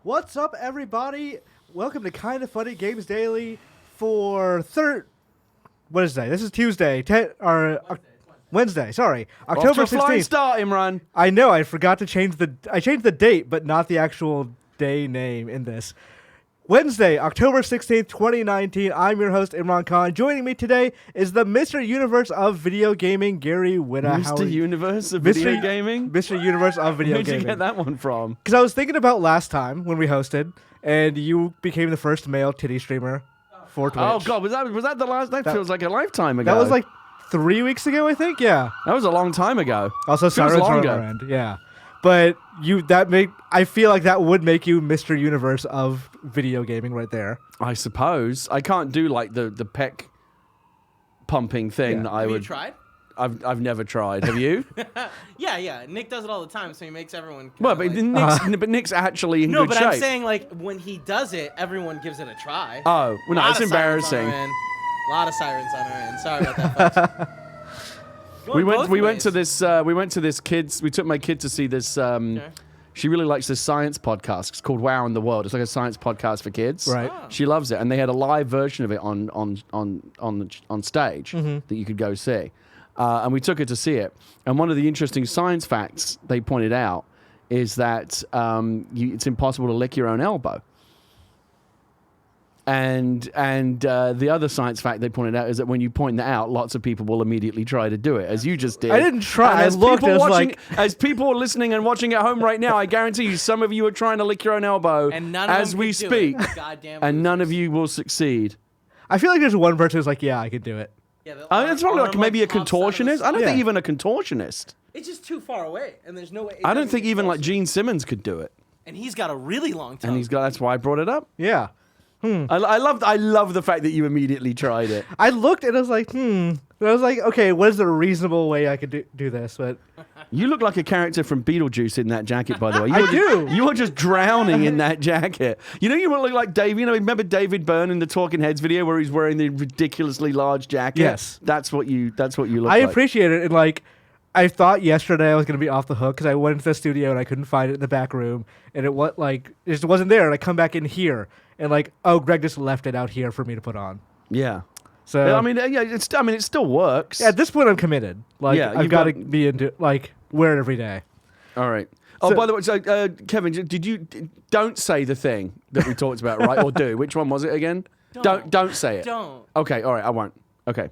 What's up, everybody? Welcome to Kinda Funny Games Daily for what is today? This is Tuesday, Wednesday. Sorry, October 16th. Start, Imran. I know. I forgot to change I changed the date, but not the actual day name in this. Wednesday, October 16th, 2019. I'm your host, Imran Khan. Joining me today is the Mr. Universe of Video Gaming, Gary Witta. Mr. Universe of Video Gaming? Mr. Universe of Video Gaming. Where'd you get that one from? Because I was thinking about last time when we hosted, and you became the first male titty streamer for Twitch. Oh, God. Was that the last? That feels like a lifetime ago. That was like 3 weeks ago, I think. Yeah. That was a long time ago. Also, Sirens on our end. Yeah. But I feel like that would make you Mr. Universe of video gaming right there. I suppose. I can't do like the peck pumping thing. Yeah. Have you tried? I've never tried. Have you? Yeah. Nick does it all the time, so he makes everyone. Well, but Nick's actually in good shape. No, but I'm saying like when he does it, everyone gives it a try. Oh, well, no, it's embarrassing. A lot of sirens on our end. Sorry about that, folks. We went to this kids. We took my kid to see this. She really likes this science podcast. It's called Wow in the World. It's like a science podcast for kids. Right. Oh. She loves it, and they had a live version of it on stage that you could go see. And we took her to see it. And one of the interesting science facts they pointed out is that it's impossible to lick your own elbow. And the other science fact they pointed out is that when you point that out, lots of people will immediately try to do it, as you just did. I didn't try. As people are listening and watching at home right now, I guarantee you some of you are trying to lick your own elbow and none of as them we can speak. Do it. Goddamn and none losers. of you will succeed. I feel like there's one person who's like, yeah, I can do it. Yeah, It's probably like maybe a pops out of contortionist. his- I don't Yeah. think even a contortionist. It's just too far away, and there's no way. I don't think even like Gene Simmons could do it. And he's got a really long tongue. And that's why I brought it up. Yeah. I love the fact that you immediately tried it. I looked and I was like, And I was like, okay, what is a reasonable way I could do this? But You look like a character from Beetlejuice in that jacket, by the way. I do. You were just drowning in that jacket. You know, you look like Dave. You know, remember David Byrne in the Talking Heads video where he's wearing the ridiculously large jacket? Yes. That's what you look I like. appreciate it. And like, I thought yesterday I was going to be off the hook because I went into the studio and I couldn't find it in the back room. And it just wasn't there. And I come back in here and like, oh, Greg just left it out here for me to put on. Yeah. So Yeah, it still works. at this point I'm committed. Like, Yeah, I've got to be into wear it every day. All right. Oh, So- by the way, Kevin, don't say the thing that we talked about, right? Or do. Which one was it again? Don't say it. Don't. Okay. All right. I won't. Okay.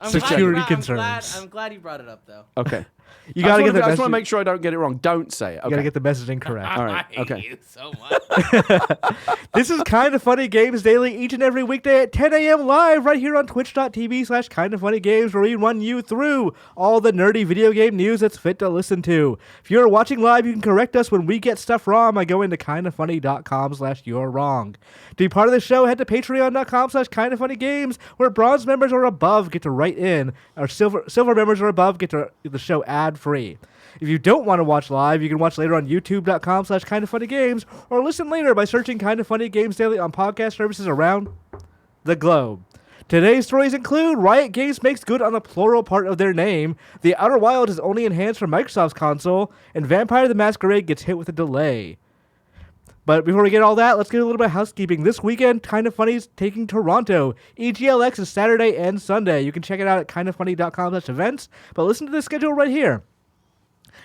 Security I'm concerns. I'm glad you brought it up, though. Okay. You got to get the I just want message. to make sure I don't get it wrong. Don't say it. You got to Okay. get the messaging correct. All right. I hate Okay. you so much. This is Kinda Funny Games Daily each and every weekday at 10 a.m. live right here on twitch.tv/kindafunnygames, where we run you through all the nerdy video game news that's fit to listen to. If you're watching live, you can correct us when we get stuff wrong by going to kindafunny.com/you're wrong. To be part of the show, head to patreon.com/kindafunnygames, where bronze members or above get to write in, or silver members or above get to the show ad-free. If you don't want to watch live, you can watch later on youtube.com/kindafunnygames or listen later by searching Kinda Funny Games Daily on podcast services around the globe. Today's stories include Riot Games makes good on the plural part of their name, The Outer Wilds is only enhanced for Microsoft's console, and Vampire the Masquerade gets hit with a delay. But before we get all that, let's get a little bit of housekeeping. This weekend, Kinda Funny's taking Toronto. EGLX is Saturday and Sunday. You can check it out at kindafunny.com/events, but listen to the schedule right here.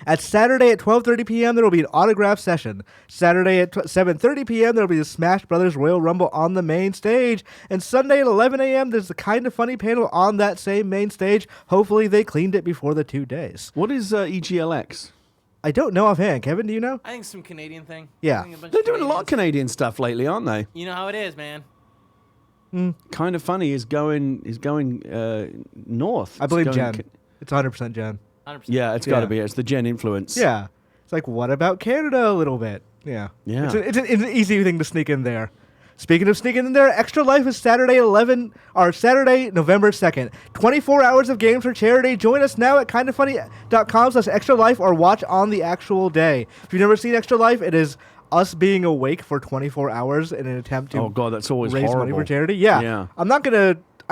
At Saturday at 12:30 p.m., there will be an autograph session. Saturday at 7:30 p.m., there will be the Smash Brothers Royal Rumble on the main stage. And Sunday at 11 a.m., there's the Kinda Funny panel on that same main stage. Hopefully, they cleaned it before the 2 days. What is EGLX? I don't know offhand. Kevin, do you know? I think some Canadian thing. Yeah. I think a bunch They're of doing a lot of Canadians. Canadian stuff lately, aren't they? You know how it is, man. Kind of funny is going north. I believe It's going Jen. It's 100% Jen. 100%. Yeah, it's got to Yeah. be. It's the Jen influence. Yeah. It's like, what about Canada a little bit? Yeah. Yeah. It's an easy thing to sneak in there. Speaking of sneaking in there, Extra Life is Saturday November 2nd. 24 hours of games for charity. Join us now at kindafunny.com/extra life or watch on the actual day. If you've never seen Extra Life, it is us being awake for 24 hours in an attempt to Oh God, that's always raise horrible. money for charity. Yeah. Yeah. I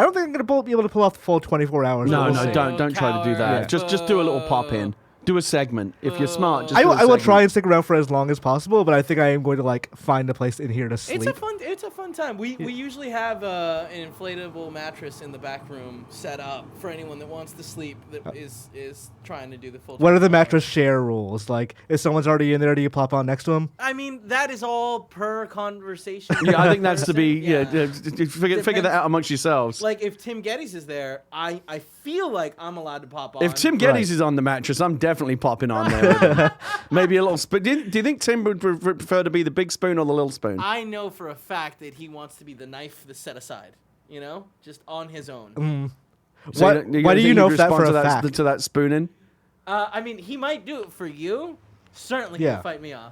don't think I'm going to be able to pull off the full 24 hours. No, but no, we'll see. don't try to do that. Yeah. Just do a little pop in. Do a segment. If you're smart, just I do a will segment. try and stick around for as long as possible, but I think I am going to like find a place in here to sleep. It's a fun time. We usually have an inflatable mattress in the back room set up for anyone that wants to sleep that is trying to do the full. What are the mattress share rules? Like, if someone's already in there, do you plop on next to them? I mean, that is all per conversation. Yeah, I think that's to be. Yeah. Figure that out amongst yourselves. Like, if Tim Geddes is there, I feel like I'm allowed to pop on. If Tim Geddes is on the mattress, I'm definitely popping on there. with him. Maybe a little spoon. Do you think Tim would prefer to be the big spoon or the little spoon? I know for a fact that he wants to be the knife that's set aside. You know, just on his own. So Why don't do think you know he'd that for respond a to fact? To that spooning? I mean, he might do it for you. Certainly, Yeah. he'll fight me off.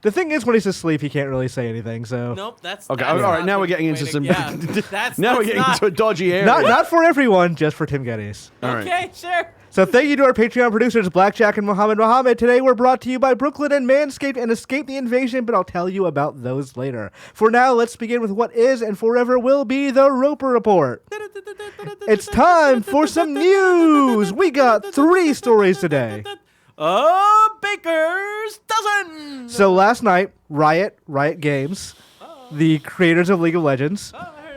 The thing is, when he's asleep, he can't really say anything. So Nope, that's Okay, that's all right. not Now the we're getting way into to- some. Yeah, that's now we're that's getting not- into a dodgy area. not for everyone, just for Tim Geddes. All right. Okay, sure. So thank you to our Patreon producers, Blackjack and Mohammed. Today we're brought to you by Brooklyn and Manscaped and Escape the Invasion, but I'll tell you about those later. For now, let's begin with what is and forever will be the Roper Report. It's time for some news. We got 3 stories today. Baker's dozen. So last night, Riot Games, the creators of League of Legends,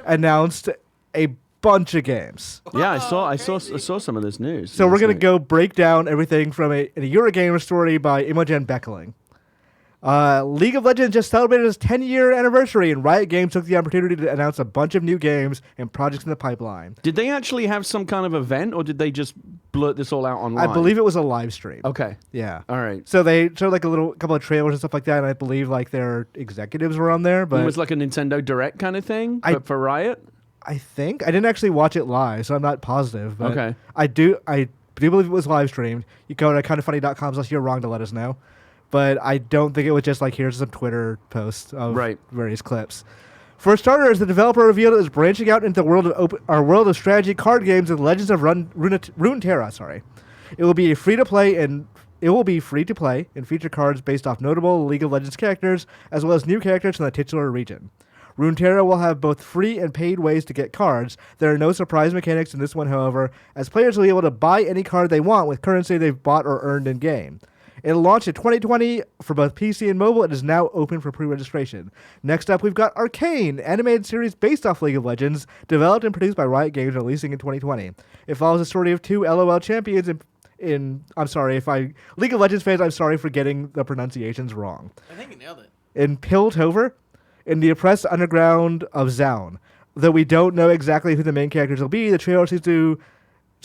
announced a bunch of games. Yeah, I saw some of this news. So we're going to go break down everything from a Eurogamer story by Imogen Beckhelling. League of Legends just celebrated its 10-year anniversary, and Riot Games took the opportunity to announce a bunch of new games and projects in the pipeline. Did they actually have some kind of event, or did they just blurt this all out online? I believe it was a live stream. Okay. Yeah. All right. So they showed like couple of trailers and stuff like that, and I believe like their executives were on there. But It was like a Nintendo Direct kind of thing for Riot? I think I didn't actually watch it live, so I'm not positive. But Okay. I do believe it was live streamed. You go to kindoffunny.com unless you're wrong to let us know. But I don't think it was just like here's some Twitter posts of various clips. For starters, the developer revealed it is branching out into the world of strategy card games and Legends of Runeterra. Sorry, it will be free to play and feature cards based off notable League of Legends characters as well as new characters from the titular region. Runeterra will have both free and paid ways to get cards. There are no surprise mechanics in this one, however, as players will be able to buy any card they want with currency they've bought or earned in game. It'll launch in 2020 for both PC and mobile. It is now open for pre-registration. Next up, we've got Arcane, animated series based off League of Legends, developed and produced by Riot Games, releasing in 2020. It follows the story of 2 LOL champions League of Legends fans, I'm sorry for getting the pronunciations wrong. I think you nailed it. In Piltover, in the oppressed underground of Zaun. Though we don't know exactly who the main characters will be, the trailer seems to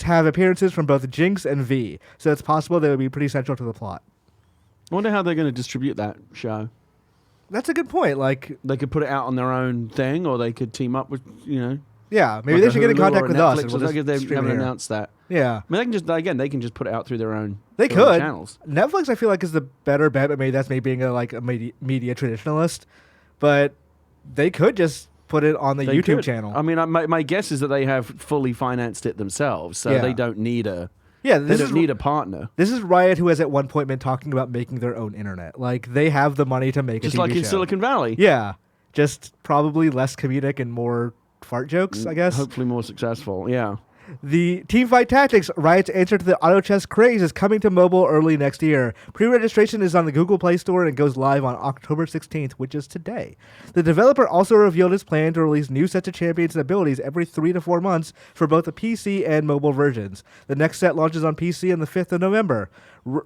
have appearances from both Jinx and V, so it's possible they would be pretty central to the plot. I wonder how they're going to distribute that show. That's a good point. Like, They could put it out on their own thing, or they could team up with, yeah, maybe like they a should get in Hulu contact or a with us. Netflix And or we'll something if just they stream haven't it here. announced that. Yeah, I mean, they can just put it out through their own. they their own could. channels. Netflix, I feel like, is the better bet, but maybe that's me being a media traditionalist. But they could just put it on the They YouTube could. channel. I mean, my guess is that they have fully financed it themselves, so Yeah. they don't need a. Yeah, They don't need a partner. This is Riot, who has at one point been talking about making their own internet. Like, they have the money to make Just a TV like in show. Silicon Valley. Yeah, just probably less comedic and more fart jokes, I guess. Hopefully more successful. Yeah. The Teamfight Tactics, Riot's answer to the auto chess craze, is coming to mobile early next year. Pre-registration is on the Google Play Store and goes live on October 16th, which is today. The developer also revealed his plan to release new sets of champions and abilities every 3 to 4 months for both the PC and mobile versions. The next set launches on PC on the 5th of November.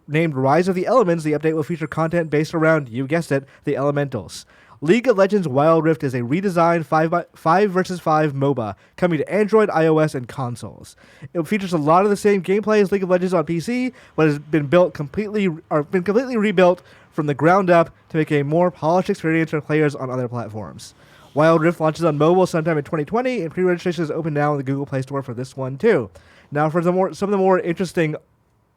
Named Rise of the Elements, the update will feature content based around, you guessed it, the Elementals. League of Legends Wild Rift is a redesigned 5 versus 5 MOBA coming to Android, iOS, and consoles. It features a lot of the same gameplay as League of Legends on PC, but has been completely rebuilt from the ground up to make a more polished experience for players on other platforms. Wild Rift launches on mobile sometime in 2020, and pre-registration is open now in the Google Play Store for this one too. Now, for some of the more interesting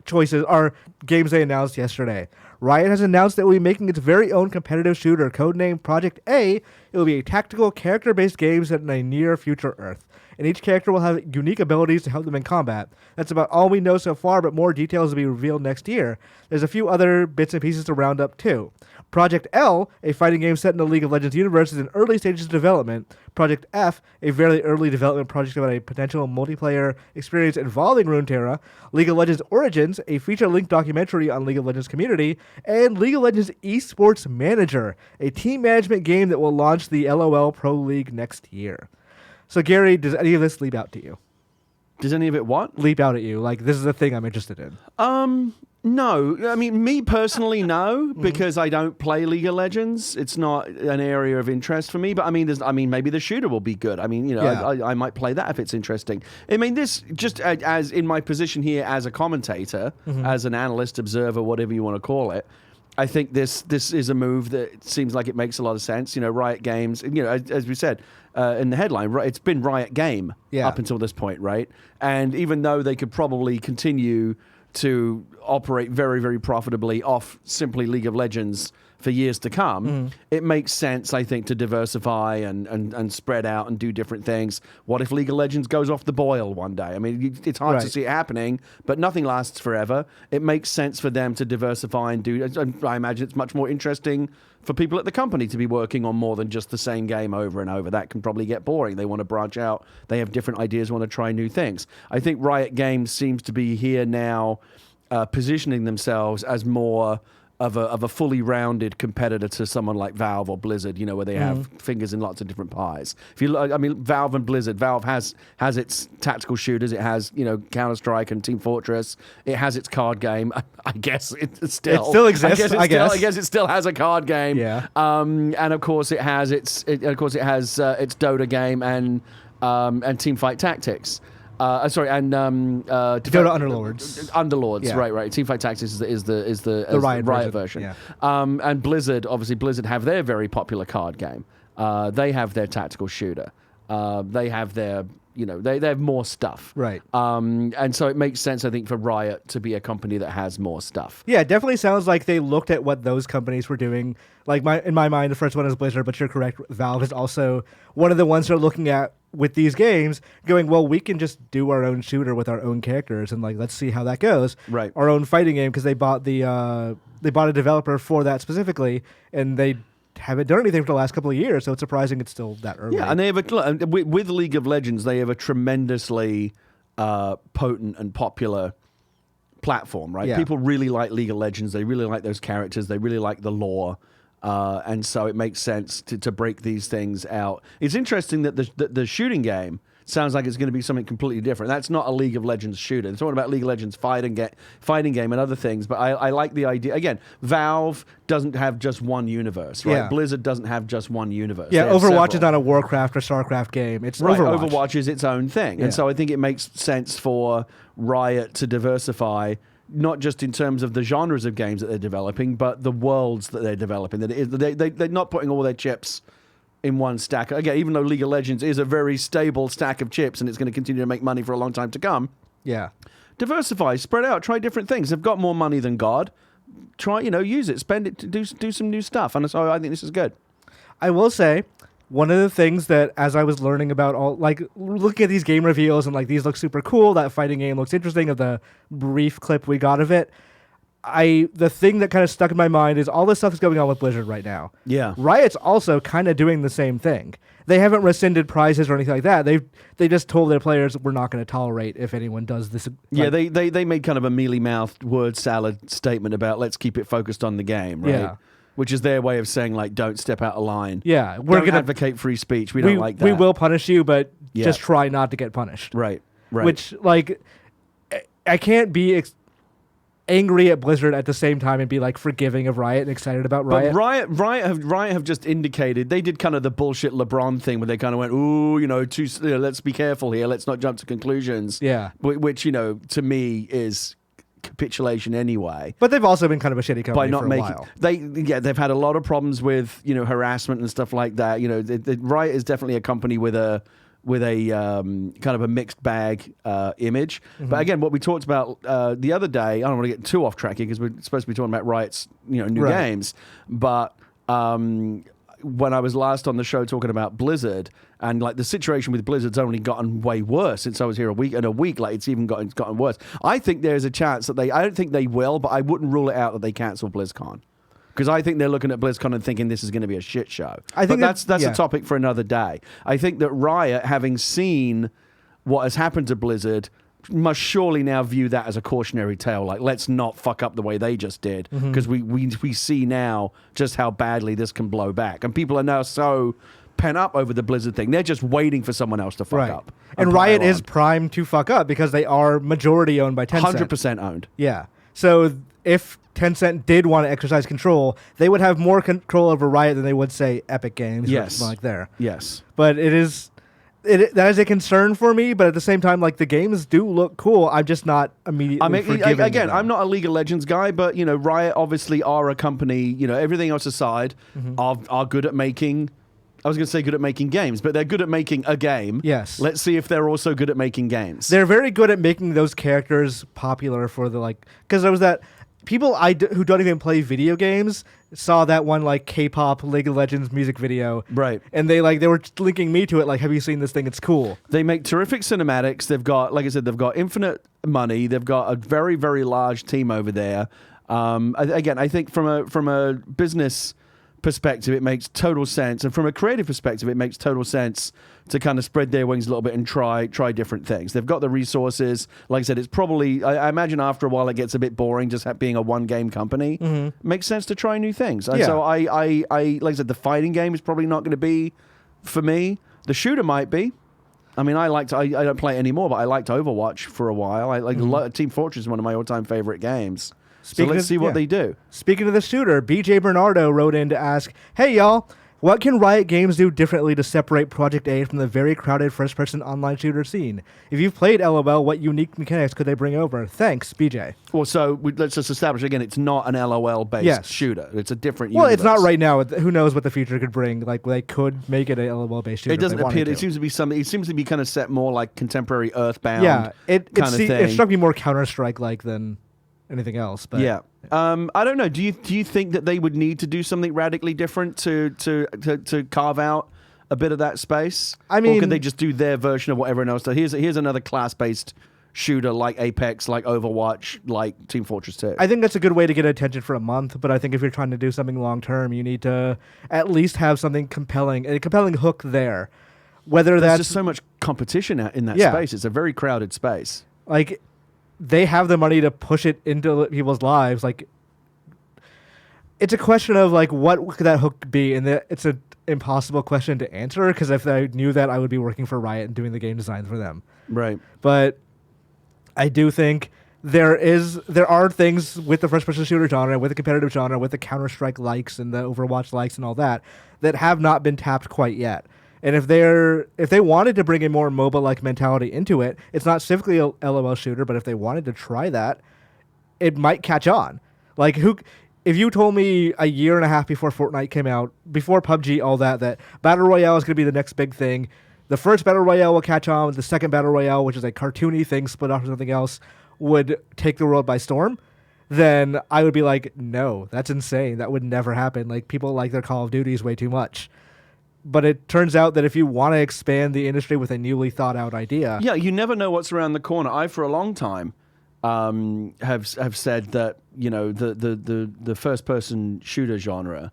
choices are games they announced yesterday. Riot has announced that it will be making its very own competitive shooter, codenamed Project A. It will be a tactical, character-based game set in a near-future Earth. and each character will have unique abilities to help them in combat. That's about all we know so far, but more details will be revealed next year. There's a few other bits and pieces to round up too. Project L, a fighting game set in the League of Legends universe, is in early stages of development. Project F, a very early development project about a potential multiplayer experience involving Runeterra. League of Legends Origins, a feature-length documentary on League of Legends community. And League of Legends Esports Manager, a team management game that will launch the LOL Pro League next year. So, Gary, does any of this leap out to you? Does any of it what? Leap out at you? Like, this is a thing I'm interested in. No. I mean, me personally, no, because I don't play League of Legends. It's not an area of interest for me. But I mean, maybe the shooter will be good. I mean, you know, I might play that if it's interesting. I mean, this just as in my position here as a commentator, as an analyst, observer, whatever you want to call it. I think this is a move that seems like it makes a lot of sense. You know, Riot Games, you know, as we said in the headline, it's been Riot Game up until this point, right? And even though they could probably continue to operate very, very profitably off simply League of Legends for years to come, it makes sense, I think, to diversify and spread out and do different things. What if League of Legends goes off the boil one day? I mean, it's hard to see it happening, but nothing lasts forever. It makes sense for them to diversify and do. I imagine it's much more interesting for people at the company to be working on more than just the same game over and over. That can probably get boring. They want to branch out. They have different ideas, want to try new things. I think Riot Games seems to be here now positioning themselves as more of a fully rounded competitor to someone like Valve or Blizzard, you know, where they have fingers in lots of different pies. If you look, I mean, Valve and Blizzard, Valve has its tactical shooters, it has, you know, Counter-Strike and Team Fortress, it has its card game. I guess it still exists. I guess it still has a card game. Yeah. And of course it has its Dota game and Teamfight Tactics. And Dota Underlords. Underlords, Yeah. right. Teamfight Tactics is the Riot version. Yeah. And Blizzard, obviously, Blizzard have their very popular card game. They have their tactical shooter. They have their, you know, they have more stuff. Right. And so it makes sense, I think, for Riot to be a company that has more stuff. Yeah, it definitely sounds like they looked at what those companies were doing. Like in my mind, the first one is Blizzard, but you're correct. Valve is also one of the ones they're looking at with these games, going, well, we can just do our own shooter with our own characters, and like, let's see how that goes. Right. Our own fighting game, because they bought a developer for that specifically, and they haven't done anything for the last couple of years, so it's surprising it's still that early. Yeah, and they have with League of Legends, they have a tremendously potent and popular platform, right? Yeah. People really like League of Legends. They really like those characters. They really like the lore. And so it makes sense to break these things out. It's interesting that the shooting game sounds like it's going to be something completely different. That's not a League of Legends shooter. It's talking about League of Legends fighting game and other things. But I like the idea. Again, Valve doesn't have just one universe, right? Yeah. Blizzard doesn't have just one universe. Yeah, They have Overwatch several. is not a Warcraft or Starcraft game. It's Right, Overwatch. Overwatch is its own thing. Yeah. And so I think it makes sense for Riot to diversify, not just in terms of the genres of games that they're developing, but the worlds that they're developing. They're not putting all their chips in one stack. Again, even though League of Legends is a very stable stack of chips and it's going to continue to make money for a long time to come, Yeah. diversify, spread out, try different things. They've got more money than God. Try, use it, spend it to do some new stuff. And so I think this is good. I will say, one of the things that, as I was learning about looking at these game reveals and like, these look super cool, that fighting game looks interesting, of the brief clip we got of it, the thing that kind of stuck in my mind is all this stuff is going on with Blizzard right now. Yeah. Riot's also kind of doing the same thing. They haven't rescinded prizes or anything like that. They just told their players, we're not going to tolerate if anyone does this. Yeah, they made kind of a mealy-mouthed word salad statement about let's keep it focused on the game, right? Yeah. Which is their way of saying, like, don't step out of line. Yeah, we're going to advocate free speech. We don't like that. We will punish you, but Yeah. just try not to get punished. Right. Which, like, I can't be angry at Blizzard at the same time and be like forgiving of Riot and excited about Riot. But Riot have just indicated, they did kind of the bullshit LeBron thing where they kind of went, ooh, let's be careful here. Let's not jump to conclusions. Yeah. Which, to me is capitulation anyway. But they've also been kind of a shitty company By not for a while. They've had a lot of problems with, harassment and stuff like that. Riot is definitely a company with a kind of a mixed bag image. Mm-hmm. But again, what we talked about the other day, I don't want to get too off track here because we're supposed to be talking about Riot's new games, but when I was last on the show talking about Blizzard, and like the situation with Blizzard's only gotten way worse since I was here a week. Like it's gotten worse. I think there's a chance that I don't think they will, but I wouldn't rule it out that they cancel BlizzCon. Because I think they're looking at BlizzCon and thinking this is going to be a shit show. I think that's a topic for another day. I think that Riot, having seen what has happened to Blizzard, must surely now view that as a cautionary tale. Like, let's not fuck up the way they just did, because we see now just how badly this can blow back. And people are now so pent up over the Blizzard thing. They're just waiting for someone else to fuck up. And Riot is primed to fuck up because they are majority owned by Tencent. 100% owned. Yeah. So if Tencent did want to exercise control, they would have more control over Riot than they would, say, Epic Games or something like there. Yes. But that is a concern for me, but at the same time, like, the games do look cool. I'm just not immediately forgiving again, them. I'm not a League of Legends guy, but, you know, Riot obviously are a company, you know, everything else aside, are good at making... I was going to say good at making games, but they're good at making a game. Yes. Let's see if they're also good at making games. They're very good at making those characters popular for the, like... Because there was that... People who don't even play video games saw that one, like, K-pop League of Legends music video. Right. And they were linking me to it, like, have you seen this thing? It's cool. They make terrific cinematics. They've got, like I said, they've got infinite money. They've got a very, very large team over there. Again, I think from a business perspective, it makes total sense. And from a creative perspective, it makes total sense to kind of spread their wings a little bit and try different things. They've got the resources. Like I said, it's probably, I imagine after a while it gets a bit boring just being a one-game company. Makes sense to try new things. And so I like I said, the fighting game is probably not going to be for me. The shooter might be. I mean, I don't play it anymore, but I liked Overwatch for a while. Team Fortress is one of my all-time favorite games. So let's see what they do. Speaking of the shooter, BJ Bernardo wrote in to ask, hey, y'all, what can Riot Games do differently to separate Project A from the very crowded first-person online shooter scene? If you've played LOL, what unique mechanics could they bring over? Thanks, BJ. Well, so let's just establish, again, it's not an LOL-based shooter. It's a different universe. Well, it's not right now. Who knows what the future could bring? Like, they could make it a LOL-based shooter. It doesn't appear. It seems to be something. It seems to be kind of set more like contemporary Earthbound kind of thing. It struck me more Counter-Strike-like than anything else. But yeah. I don't know. Do you think that they would need to do something radically different to carve out a bit of that space? I mean, or could they just do their version of what everyone else does? Here's another class-based shooter like Apex, like Overwatch, like Team Fortress 2. I think that's a good way to get attention for a month, but I think if you're trying to do something long-term, you need to at least have something compelling, a compelling hook there. There's just so much competition in that space. It's a very crowded space. Like, they have the money to push it into people's lives. Like, it's a question of, like, what could that hook be? And it's an impossible question to answer, because if I knew that, I would be working for Riot and doing the game design for them. Right. But I do think there are things with the first-person shooter genre, with the competitive genre, with the Counter-Strike likes and the Overwatch likes and all that have not been tapped quite yet. And if they wanted to bring a more MOBA-like mentality into it, it's not specifically a LOL shooter, but if they wanted to try that, it might catch on. Like, if you told me a year and a half before Fortnite came out, before PUBG, all that Battle Royale is going to be the next big thing, the first Battle Royale will catch on, the second Battle Royale, which is a cartoony thing split off from something else, would take the world by storm, then I would be like, no, that's insane. That would never happen. Like, people like their Call of Duties way too much. But it turns out that if you want to expand the industry with a newly thought out idea... Yeah, you never know what's around the corner. I, for a long time, have said that, you know, the first-person shooter genre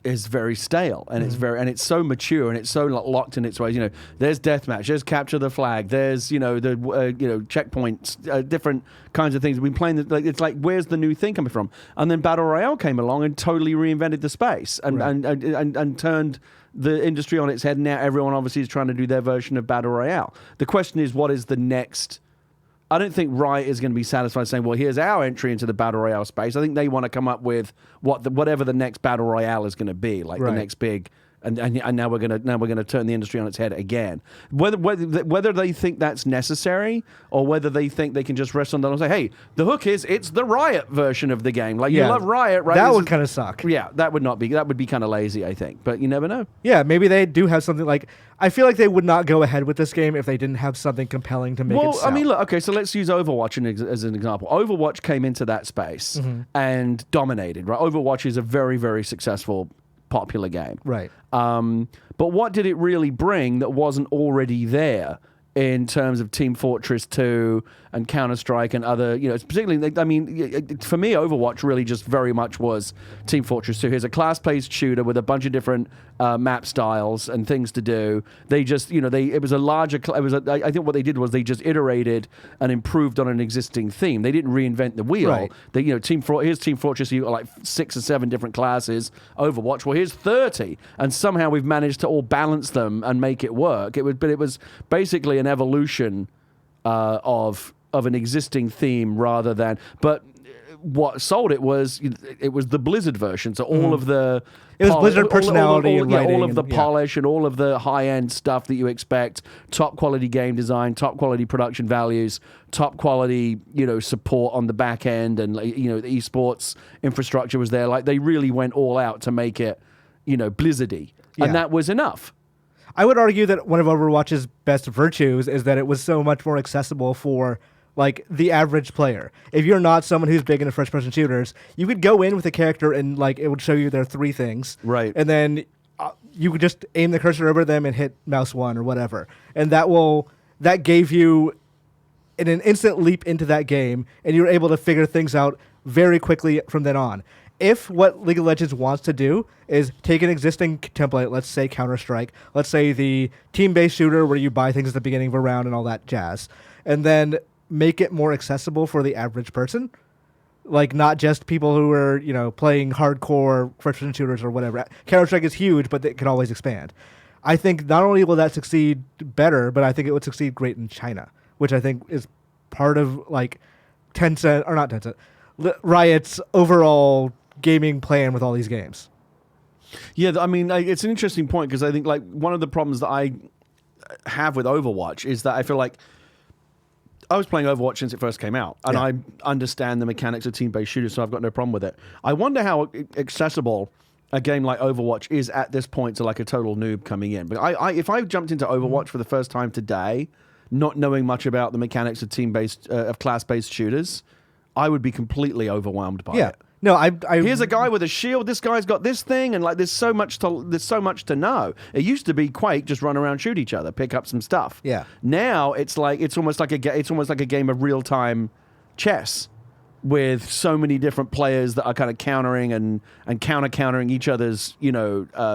is very stale, and it's so mature, and it's so locked in its ways. You know, there's deathmatch, there's capture the flag, there's checkpoints, different kinds of things. We've been playing. It's like, where's the new thing coming from? And then Battle Royale came along and totally reinvented the space and turned the industry on its head. Now everyone obviously is trying to do their version of Battle Royale. The question is, what is the next? I don't think Riot is going to be satisfied saying, well, here's our entry into the Battle Royale space. I think they want to come up with whatever the next Battle Royale is going to be, like the next big, and now we're going to turn the industry on its head again. Whether they think that's necessary, or whether they think they can just rest on that and say, hey, the hook is it's the Riot version of the game. Like, you love Riot, right? That would kind of suck. Yeah, that would be kind of lazy, I think. But you never know. Yeah, maybe they do have something like... I feel like they would not go ahead with this game if they didn't have something compelling to make it sell. I mean, look, okay, so let's use Overwatch as an example. Overwatch came into that space and dominated, right? Overwatch is a very, very successful popular game. Right. But what did it really bring that wasn't already there in terms of Team Fortress 2 and Counter-Strike and other, particularly, I mean, for me, Overwatch really just very much was Team Fortress 2. Here's a class-based shooter with a bunch of different map styles and things to do. They just, it was a larger, I think what they did was they just iterated and improved on an existing theme. They didn't reinvent the wheel. Right. They, here's Team Fortress, you've got like 6 or 7 different classes. Overwatch, well, here's 30. And somehow we've managed to all balance them and make it work. But it was basically an evolution of an existing theme rather than. But what sold it was the Blizzard version. So all of the it was Blizzard personality and writing all of the and, polish and all of the high end stuff that you expect. Top quality game design, top quality production values, top quality support on the back end, and the esports infrastructure was there. Like they really went all out to make it Blizzardy, and that was enough. I would argue that one of Overwatch's best virtues is that it was so much more accessible for like the average player. If you're not someone who's big into first-person shooters, you could go in with a character and like it would show you their 3 things, right? And then you could just aim the cursor over them and hit mouse 1 or whatever, and that gave you an instant leap into that game, and you were able to figure things out very quickly from then on. If what League of Legends wants to do is take an existing template, let's say Counter-Strike, let's say the team-based shooter where you buy things at the beginning of a round and all that jazz, and then make it more accessible for the average person, like not just people who are, playing hardcore first-person shooters or whatever. Counter-Strike is huge, but it can always expand. I think not only will that succeed better, but I think it would succeed great in China, which I think is part of like Riot's overall gaming plan with all these games. Yeah, I mean, it's an interesting point because I think like one of the problems that I have with Overwatch is that I feel like I was playing Overwatch since it first came out, and I understand the mechanics of team-based shooters, so I've got no problem with it. I wonder how accessible a game like Overwatch is at this point to like a total noob coming in. But if I jumped into Overwatch for the first time today, not knowing much about the mechanics of team-based, of class-based shooters, I would be completely overwhelmed by it. No, here's a guy with a shield. This guy's got this thing, and like there's so much to know. It used to be Quake, just run around, shoot each other, pick up some stuff. Yeah. Now it's almost like a game of real time chess with so many different players that are kind of countering and countering each other's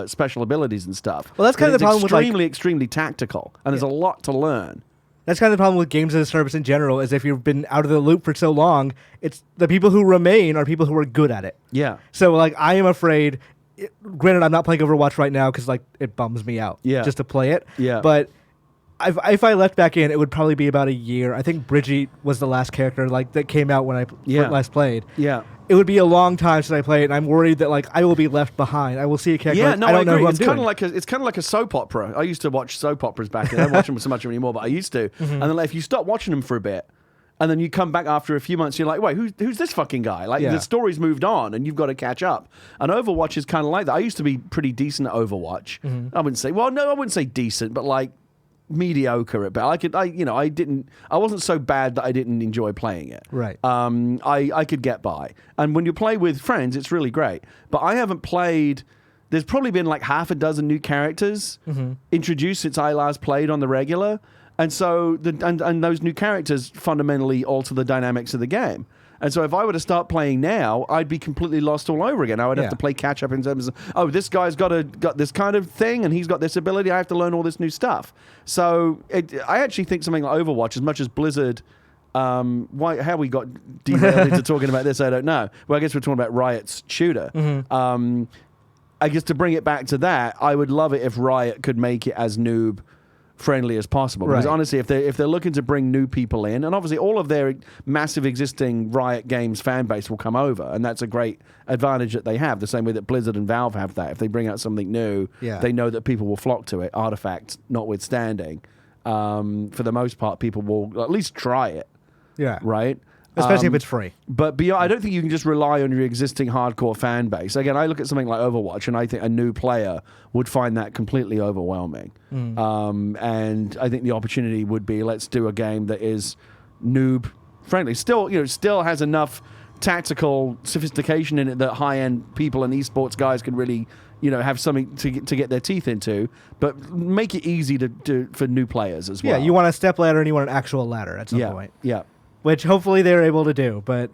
special abilities and stuff. Well, that's kind of the problem with extremely tactical, and there's a lot to learn. That's kind of the problem with games as a service in general, is if you've been out of the loop for so long, it's the people who remain are people who are good at it. Yeah. So, like, I am afraid, granted, I'm not playing Overwatch right now because, like, it bums me out just to play it. Yeah. But if I left back in, it would probably be about a year. I think Brigitte was the last character, like, that came out when I last played. Yeah. It would be a long time since I played it, and I'm worried that like I will be left behind. I will see a character. Yeah, I don't know who I'm it's kind of like a soap opera. I used to watch soap operas back then. I don't watch them so much anymore, but I used to. And then if you stop watching them for a bit, and then you come back after a few months, you're like, wait, who's this fucking guy? Like the story's moved on, and you've got to catch up. And Overwatch is kind of like that. I used to be pretty decent at Overwatch. I wouldn't say decent, but like mediocre at best. I wasn't so bad that I didn't enjoy playing it. Right. I could get by. And when you play with friends, it's really great. But I haven't played. There's probably been like half a dozen new characters introduced since I last played on the regular, and so and those new characters fundamentally alter the dynamics of the game. And so if I were to start playing now, I'd be completely lost all over again. I would have to play catch up in terms of, this guy's got this kind of thing, and he's got this ability. I have to learn all this new stuff. So I actually think something like Overwatch, as much as Blizzard, how we got derailed into talking about this, I don't know. Well, I guess we're talking about Riot's shooter. I guess to bring it back to that, I would love it if Riot could make it as noob friendly as possible. Because honestly, if they're looking to bring new people in, and obviously all of their massive existing Riot Games fan base will come over, and that's a great advantage that they have, the same way that Blizzard and Valve have that. If they bring out something new, they know that people will flock to it, artifacts notwithstanding. For the most part, people will at least try it. Yeah. Right? Especially if it's free. But beyond, I don't think you can just rely on your existing hardcore fan base. Again, I look at something like Overwatch, and I think a new player would find that completely overwhelming. And I think the opportunity would be, let's do a game that is noob friendly. Still has enough tactical sophistication in it that high-end people and esports guys can really have something to get their teeth into, but make it easy for new players as well. Yeah, you want a step ladder and you want an actual ladder at some point. Yeah. Which hopefully they're able to do. But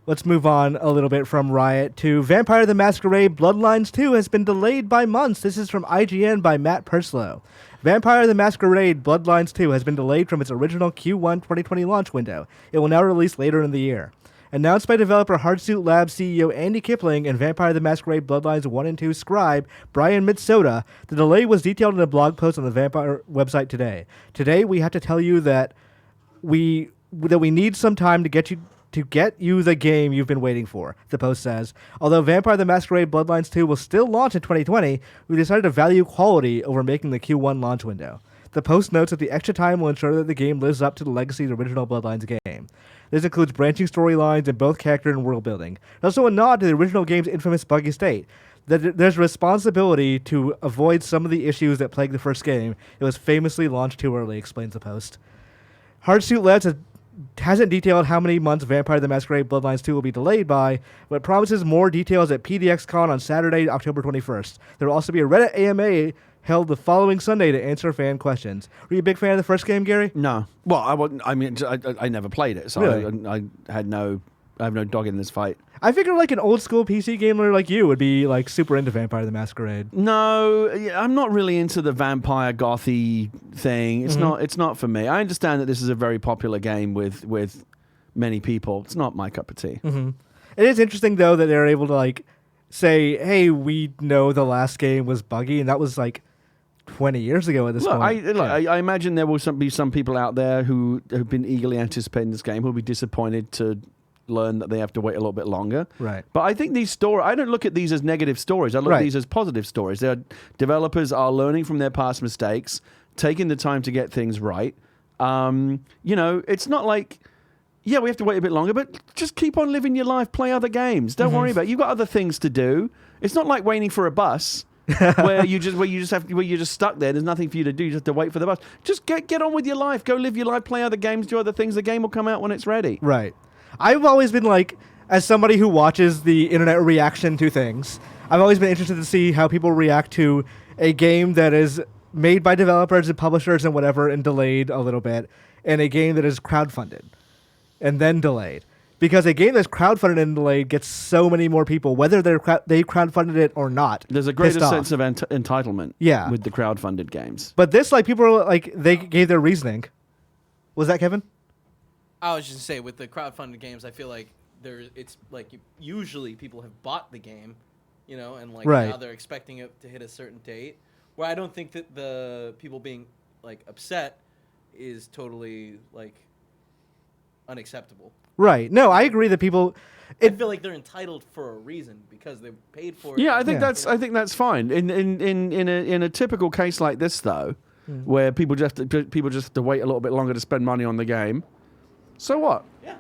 let's move on a little bit from Riot to Vampire the Masquerade Bloodlines 2 has been delayed by months. This is from IGN by Matt Purslow. Vampire the Masquerade Bloodlines 2 has been delayed from its original Q1 2020 launch window. It will now release later in the year. Announced by developer Hardsuit Labs CEO Andy Kipling and Vampire the Masquerade Bloodlines 1 and 2 scribe Brian Mitsoda, the delay was detailed in a blog post on the Vampire website today. Today, we have to tell you that we need some time to get you the game you've been waiting for, the post says. Although Vampire the Masquerade Bloodlines 2 will still launch in 2020, we decided to value quality over making the Q1 launch window. The post notes that the extra time will ensure that the game lives up to the legacy of the original Bloodlines game. This includes branching storylines in both character and world building. Also a nod to the original game's infamous buggy state. There's a responsibility to avoid some of the issues that plagued the first game. It was famously launched too early, explains the post. Hardsuit Labs hasn't detailed how many months Vampire the Masquerade Bloodlines 2 will be delayed by, but promises more details at PDXCon on Saturday, October 21st. There will also be a Reddit AMA held the following Sunday to answer fan questions. Were you a big fan of the first game, Gary? No. Well, I wasn't. I mean, I never played it, so Really? I have no dog in this fight. I figured like an old school PC gamer like you would be like super into Vampire the Masquerade. No, I'm not really into the vampire gothy thing. It's not for me. I understand that this is a very popular game with many people. It's not my cup of tea. Mm-hmm. It is interesting though that they're able to like say, "Hey, we know the last game was buggy," and that was like 20 years ago at this point. I imagine there will be some people out there who have been eagerly anticipating this game who will be disappointed to learn that they have to wait a little bit longer. Right. But I think these stories, I don't look at these as negative stories. I look at these as positive stories. Developers are learning from their past mistakes, taking the time to get things right. It's not like, yeah, we have to wait a bit longer, but just keep on living your life, play other games. Don't worry about it. You've got other things to do. It's not like waiting for a bus. where you're just stuck there. There's nothing for you to do. You just have to wait for the bus. Just get on with your life. Go live your life. Play other games. Do other things. The game will come out when it's ready. Right. I've always been like, as somebody who watches the internet reaction to things, I've always been interested to see how people react to a game that is made by developers and publishers and whatever and delayed a little bit, and a game that is crowdfunded and then delayed. Because a game that's crowdfunded and delayed gets so many more people, whether they crowdfunded it or not. There's a greater sense of entitlement with the crowdfunded games. But this, like, people are like, they gave their reasoning. Was that Kevin? I was just to say, with the crowdfunded games, I feel like it's like usually people have bought the game, and like now they're expecting it to hit a certain date. Where I don't think that the people being like upset is totally like unacceptable. Right. No, I agree that people. I feel like they're entitled for a reason because they paid for it. Yeah, I think that's fine. In a typical case like this, though, where people just have to wait a little bit longer to spend money on the game. So what? Yeah,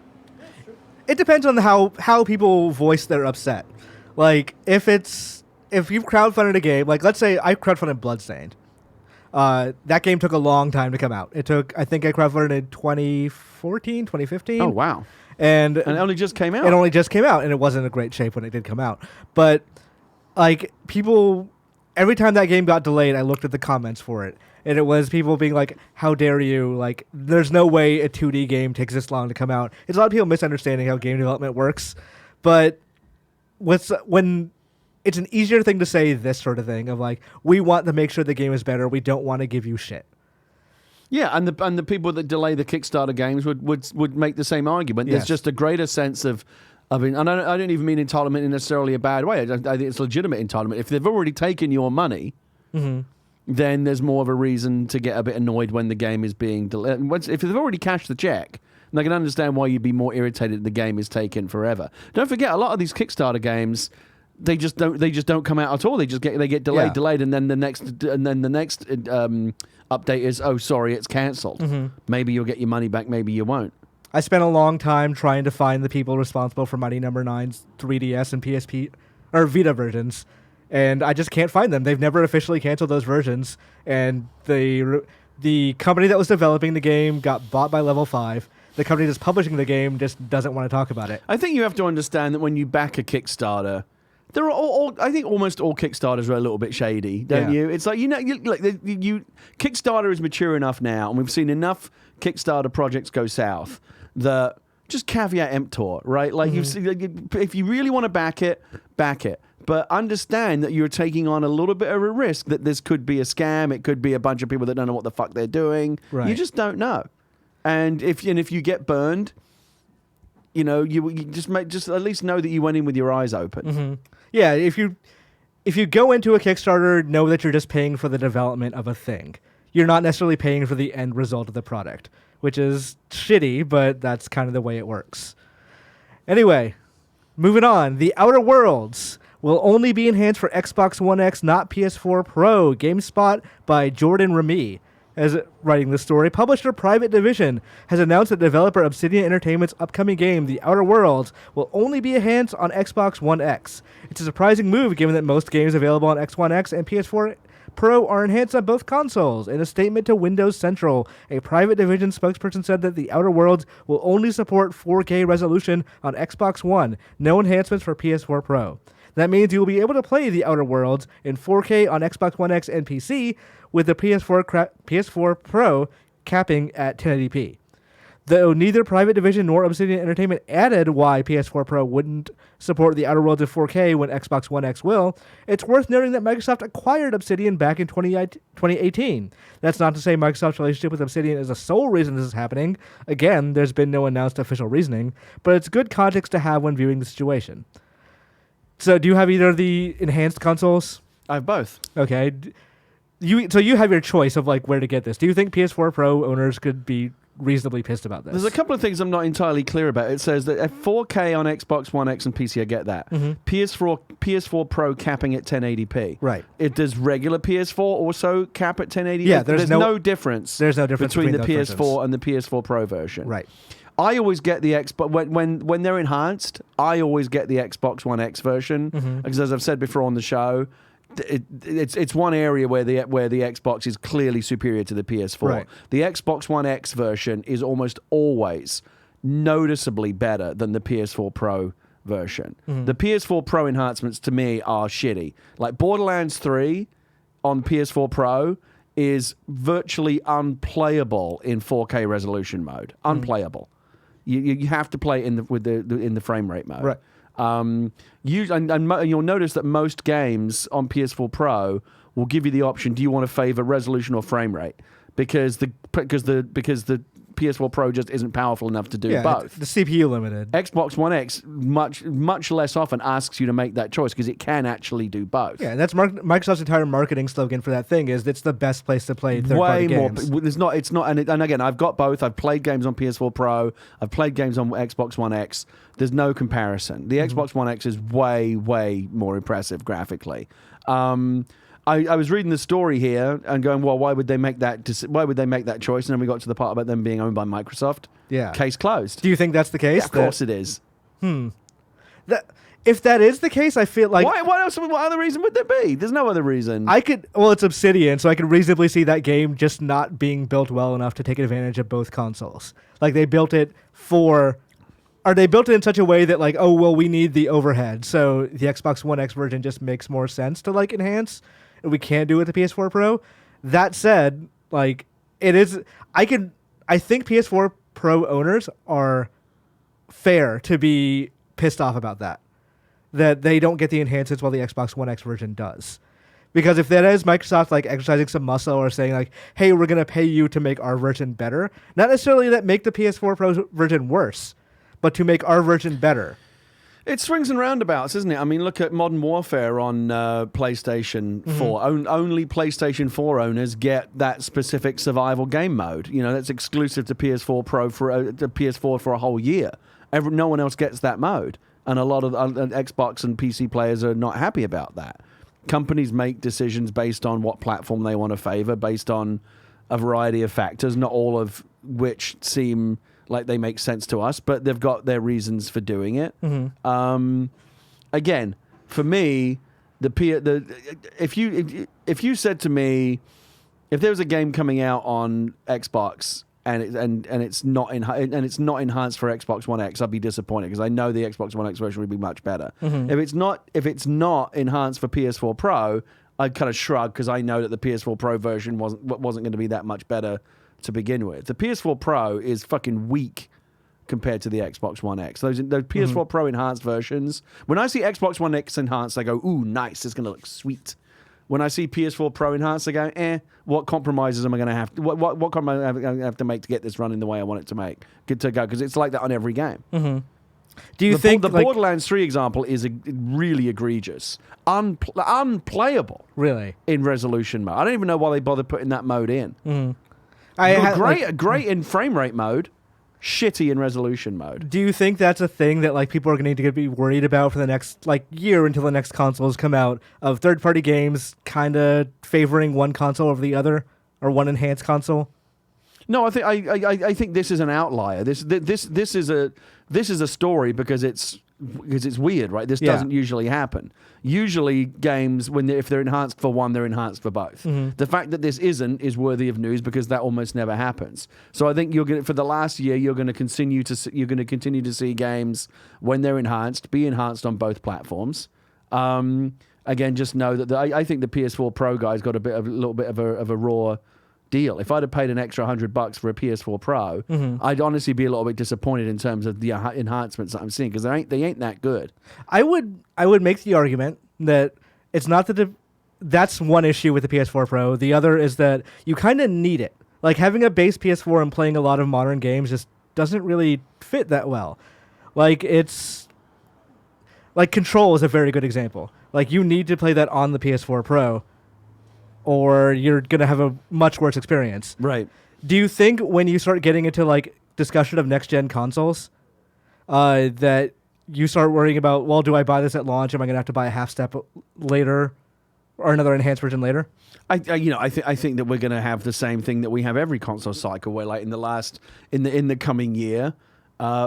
true. It depends on how people voice their upset. Like if you've crowdfunded a game, like let's say I crowdfunded Bloodstained. That game took a long time to come out. I think I crowdfunded in 2014, 2015. Oh, wow. And it only just came out. It only just came out, and it wasn't in great shape when it did come out. But like people, every time that game got delayed, I looked at the comments for it, and it was people being like, "How dare you? Like, there's no way a 2D game takes this long to come out." It's a lot of people misunderstanding how game development works, but when it's an easier thing to say this sort of thing of like, we want to make sure the game is better. We don't want to give you shit. Yeah, and the people that delay the Kickstarter games would make the same argument. Yes. There's just a greater sense of and I don't even mean entitlement in necessarily a bad way. I think it's legitimate entitlement. If they've already taken your money, then there's more of a reason to get a bit annoyed when the game is being delayed. If they've already cashed the check, then I can understand why you'd be more irritated that the game is taken forever. Don't forget, a lot of these Kickstarter games, they just don't come out at all. They get delayed, and then the next update is, oh, sorry, it's cancelled. Maybe you'll get your money back, maybe you won't. I spent a long time trying to find the people responsible for Mighty Number 9's 3DS and PSP or Vita versions, and I just can't find them. They've never officially canceled those versions, and the company that was developing the game got bought by Level 5. The company that's publishing the game just doesn't want to talk about it. I think you have to understand that when you back a Kickstarter, There are I think almost all Kickstarters are a little bit shady, don't you? It's like Kickstarter is mature enough now, and we've seen enough Kickstarter projects go south that just caveat emptor, right? Like if you really want to back it, but understand that you're taking on a little bit of a risk that this could be a scam. It could be a bunch of people that don't know what the fuck they're doing. Right. You just don't know, and if you get burned, you just at least know that you went in with your eyes open. Mm-hmm. Yeah, if you go into a Kickstarter, know that you're just paying for the development of a thing. You're not necessarily paying for the end result of the product, which is shitty, but that's kind of the way it works. Anyway, moving on. The Outer Worlds will only be enhanced for Xbox One X, not PS4 Pro. GameSpot by Jordan Ramee, as writing the story. Publisher Private Division has announced that developer Obsidian Entertainment's upcoming game, The Outer Worlds, will only be enhanced on Xbox One X. It's a surprising move given that most games available on X1 X and PS4 Pro are enhanced on both consoles. In a statement to Windows Central, a Private Division spokesperson said that The Outer Worlds will only support 4K resolution on Xbox One, no enhancements for PS4 Pro. That means you will be able to play The Outer Worlds in 4K on Xbox One X and PC, with the PS4 Pro capping at 1080p. Though neither Private Division nor Obsidian Entertainment added why PS4 Pro wouldn't support The Outer Worlds in 4K when Xbox One X will, it's worth noting that Microsoft acquired Obsidian back in 2018. That's not to say Microsoft's relationship with Obsidian is the sole reason this is happening. Again, there's been no announced official reasoning, but it's good context to have when viewing the situation. So do you have either of the enhanced consoles? I have both. Okay. So you have your choice of like where to get this. Do you think PS4 Pro owners could be reasonably pissed about this? There's a couple of things I'm not entirely clear about. It says that at 4K on Xbox One X and PC, I get that. Mm-hmm. PS4 Pro capping at 1080p. Right. Does regular PS4 also cap at 1080p? Yeah, there's no difference. There's no difference between the PS4 versions. and the PS4 Pro version. Right. I always get the Xbox when they're enhanced. I always get the Xbox One X version because, as I've said before on the show, it's one area where the Xbox is clearly superior to the PS4. Right. The Xbox One X version is almost always noticeably better than the PS4 Pro version. Mm-hmm. The PS4 Pro enhancements to me are shitty. Like Borderlands 3 on PS4 Pro is virtually unplayable in 4K resolution mode. Unplayable. You have to play in the frame rate mode. Right. You'll notice that most games on PS4 Pro will give you the option: do you want to favor resolution or frame rate? Because the PS4 Pro just isn't powerful enough to do both. The CPU limited. Xbox One X much less often asks you to make that choice because it can actually do both. Yeah, and that's Microsoft's entire marketing slogan for that thing is it's the best place to play third-party games. It's not, and again, I've got both. I've played games on PS4 Pro. I've played games on Xbox One X. There's no comparison. The Xbox One X is way, way more impressive graphically. I was reading the story here and going, well, why would they make that choice? And then we got to the part about them being owned by Microsoft. Yeah. Case closed. Do you think that's the case? Yeah, of course it is. If that is the case, I feel like... What other reason would there be? There's no other reason. It's Obsidian, so I could reasonably see that game just not being built well enough to take advantage of both consoles. Like, they built it in such a way that, like, we need the overhead, so the Xbox One X version just makes more sense to, like, enhance, and we can't do it with the PS4 Pro. That said, like, it is... I think PS4 Pro owners are fair to be pissed off about that they don't get the enhancements while the Xbox One X version does. Because if that is Microsoft like exercising some muscle or saying like, hey, we're going to pay you to make our version better, not necessarily that make the PS4 Pro version worse, but to make our version better. It swings and roundabouts, isn't it? I mean, look at Modern Warfare on PlayStation 4. Only PlayStation 4 owners get that specific survival game mode. You know, that's exclusive to PS4 Pro to PS4 for a whole year. No one else gets that mode. And a lot of Xbox and PC players are not happy about that. Companies make decisions based on what platform they want to favor, based on a variety of factors, not all of which seem like they make sense to us, but they've got their reasons for doing it. Again, for me, if you said to me, if there was a game coming out on Xbox and it's not enhanced for Xbox One X, I'd be disappointed because I know the Xbox One X version would be much better. If it's not enhanced for PS4 Pro, I'd kind of shrug because I know that the PS4 Pro version wasn't going to be that much better to begin with. The PS4 Pro is fucking weak compared to the Xbox One X. Those PS4 Pro enhanced versions, when I see Xbox One X enhanced, I go, ooh, nice, it's going to look sweet. When I see PS4 Pro enhanced, I go, what compromises am I going to have? What compromises am I going to have to make to get this running the way I want it to go? Because it's like that on every game. Do you think the Borderlands 3 example is really egregious, unplayable? Really, in resolution mode. I don't even know why they bother putting that mode in. Great in frame rate mode. Shitty in resolution mode. Do you think that's a thing that like people are going to need to be worried about for the next like year until the next consoles come out, of third-party games kind of favoring one console over the other, or one enhanced console? No, I think this is an outlier. This is a story because it's weird, right? This doesn't usually happen. Usually games, if they're enhanced for one, they're enhanced for both. The fact that this isn't is worthy of news because that almost never happens. So I think for the last year, you're going to continue to see games when they're enhanced be enhanced on both platforms. Again, just know that I think the PS4 Pro guys got a little bit of a raw deal. If I'd have paid an extra $100 for a PS4 Pro, I'd honestly be a little bit disappointed in terms of the enhancements that I'm seeing because they ain't that good. I would make the argument that it's not that that's one issue with the PS4 Pro. The other is that you kind of need it. Like having a base PS4 and playing a lot of modern games just doesn't really fit that well. Like Control is a very good example. Like you need to play that on the PS4 Pro, or you're going to have a much worse experience. Right. Do you think when you start getting into like discussion of next-gen consoles, that you start worrying about, well, do I buy this at launch? Am I going to have to buy a half step later or another enhanced version later? I think that we're going to have the same thing that we have every console cycle, where like in the coming year,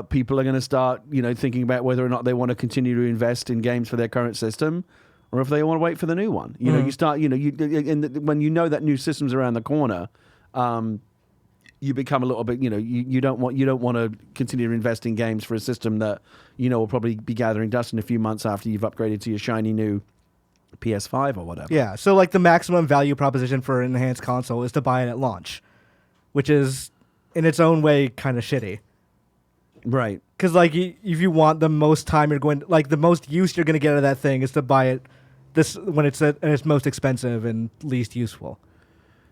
people are going to start thinking about whether or not they want to continue to invest in games for their current system, or if they want to wait for the new one. You start, when you know that new system's around the corner, you become a little bit, you don't want to continue to invest in games for a system that, will probably be gathering dust in a few months after you've upgraded to your shiny new PS5 or whatever. Yeah, so like the maximum value proposition for an enhanced console is to buy it at launch, which is in its own way kind of shitty. Right. Because like if you want the most time the most use you're going to get out of that thing is to buy it when it's at its most expensive and least useful.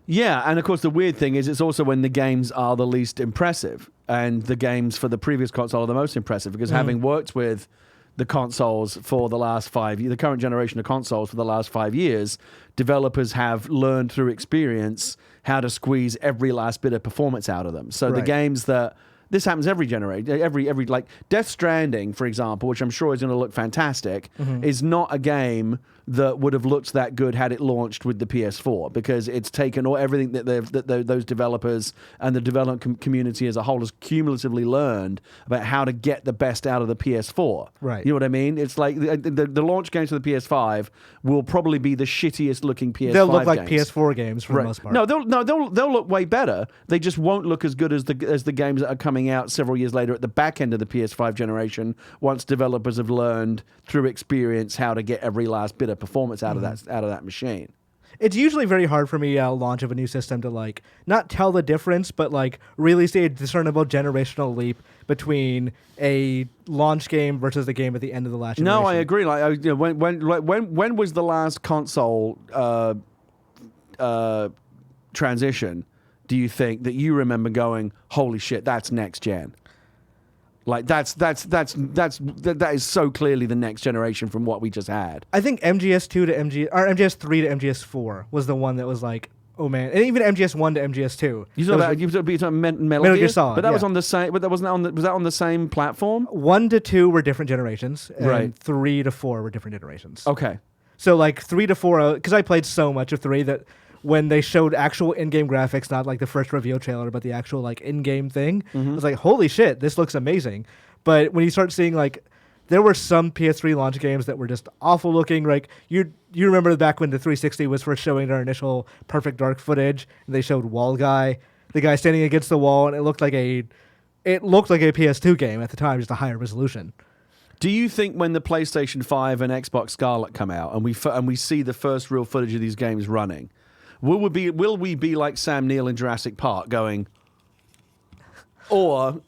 Yeah, and of course the weird thing is it's also when the games are the least impressive, and the games for the previous console are the most impressive, because having worked with the consoles for the last 5 years, the current generation of consoles for the last 5 years, developers have learned through experience how to squeeze every last bit of performance out of them. So the games that this happens every generation, every like Death Stranding, for example, which I'm sure is going to look fantastic, is not a game that would have looked that good had it launched with the PS4, because it's taken everything that those developers and the development community as a whole has cumulatively learned about how to get the best out of the PS4. Right. You know what I mean? It's like the launch games for the PS5 will probably be the shittiest looking PS5 They'll look like games. PS4 games for the most part. No, they'll look way better. They just won't look as good as the games that are coming out several years later at the back end of the PS5 generation, once developers have learned through experience how to get every last bit of performance out of that machine. It's usually very hard for me at launch of a new system to like not tell the difference, but like really see a discernible generational leap between a launch game versus the game at the end of the last generation. No, I agree. Like when was the last console transition, do you think, that you remember going, holy shit, that's next gen? Like that is so clearly the next generation from what we just had. I think MGS2 to MGS3 to MGS4 was the one that was like, oh man, and even MGS1 to MGS2. You talking Metal Gear Solid, but that was on the same. But that wasn't was that on the same platform? 1 to 2 were different generations, and right. 3 to 4 were different generations. Okay. So like 3 to 4, because I played so much of 3 that when they showed actual in-game graphics, not like the first reveal trailer, but the actual like in-game thing, I was like, holy shit, this looks amazing. But when you start seeing like, there were some PS3 launch games that were just awful looking. Like you remember back when the 360 was first showing their initial Perfect Dark footage, and they showed Wall Guy, the guy standing against the wall, and it looked like a PS2 game at the time, just a higher resolution. Do you think when the PlayStation 5 and Xbox Scarlet come out and we see the first real footage of these games running, will we be like Sam Neill in Jurassic Park going, or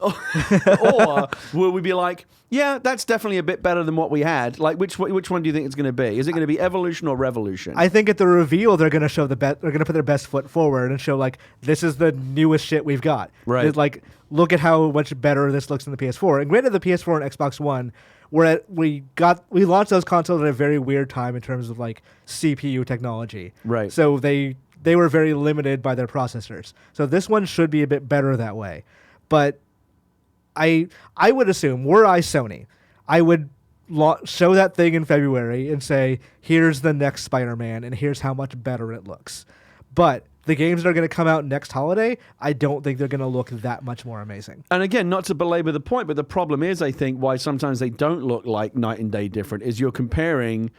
will we be like, yeah, that's definitely a bit better than what we had? Like, which one do you think it's going to be? Is it going to be evolution or revolution? I think at the reveal they're going to show they're going to put their best foot forward and show like this is the newest shit we've got. Right. It's like, look at how much better this looks than the PS4. And granted, the PS4 and Xbox One, we launched those consoles at a very weird time in terms of like CPU technology. Right. So they were very limited by their processors. So this one should be a bit better that way. But I would assume, were I Sony, I would show that thing in February and say, here's the next Spider-Man and here's how much better it looks. But the games that are going to come out next holiday, I don't think they're going to look that much more amazing. And again, not to belabor the point, but the problem is, I think, why sometimes they don't look like night and day different is you're comparing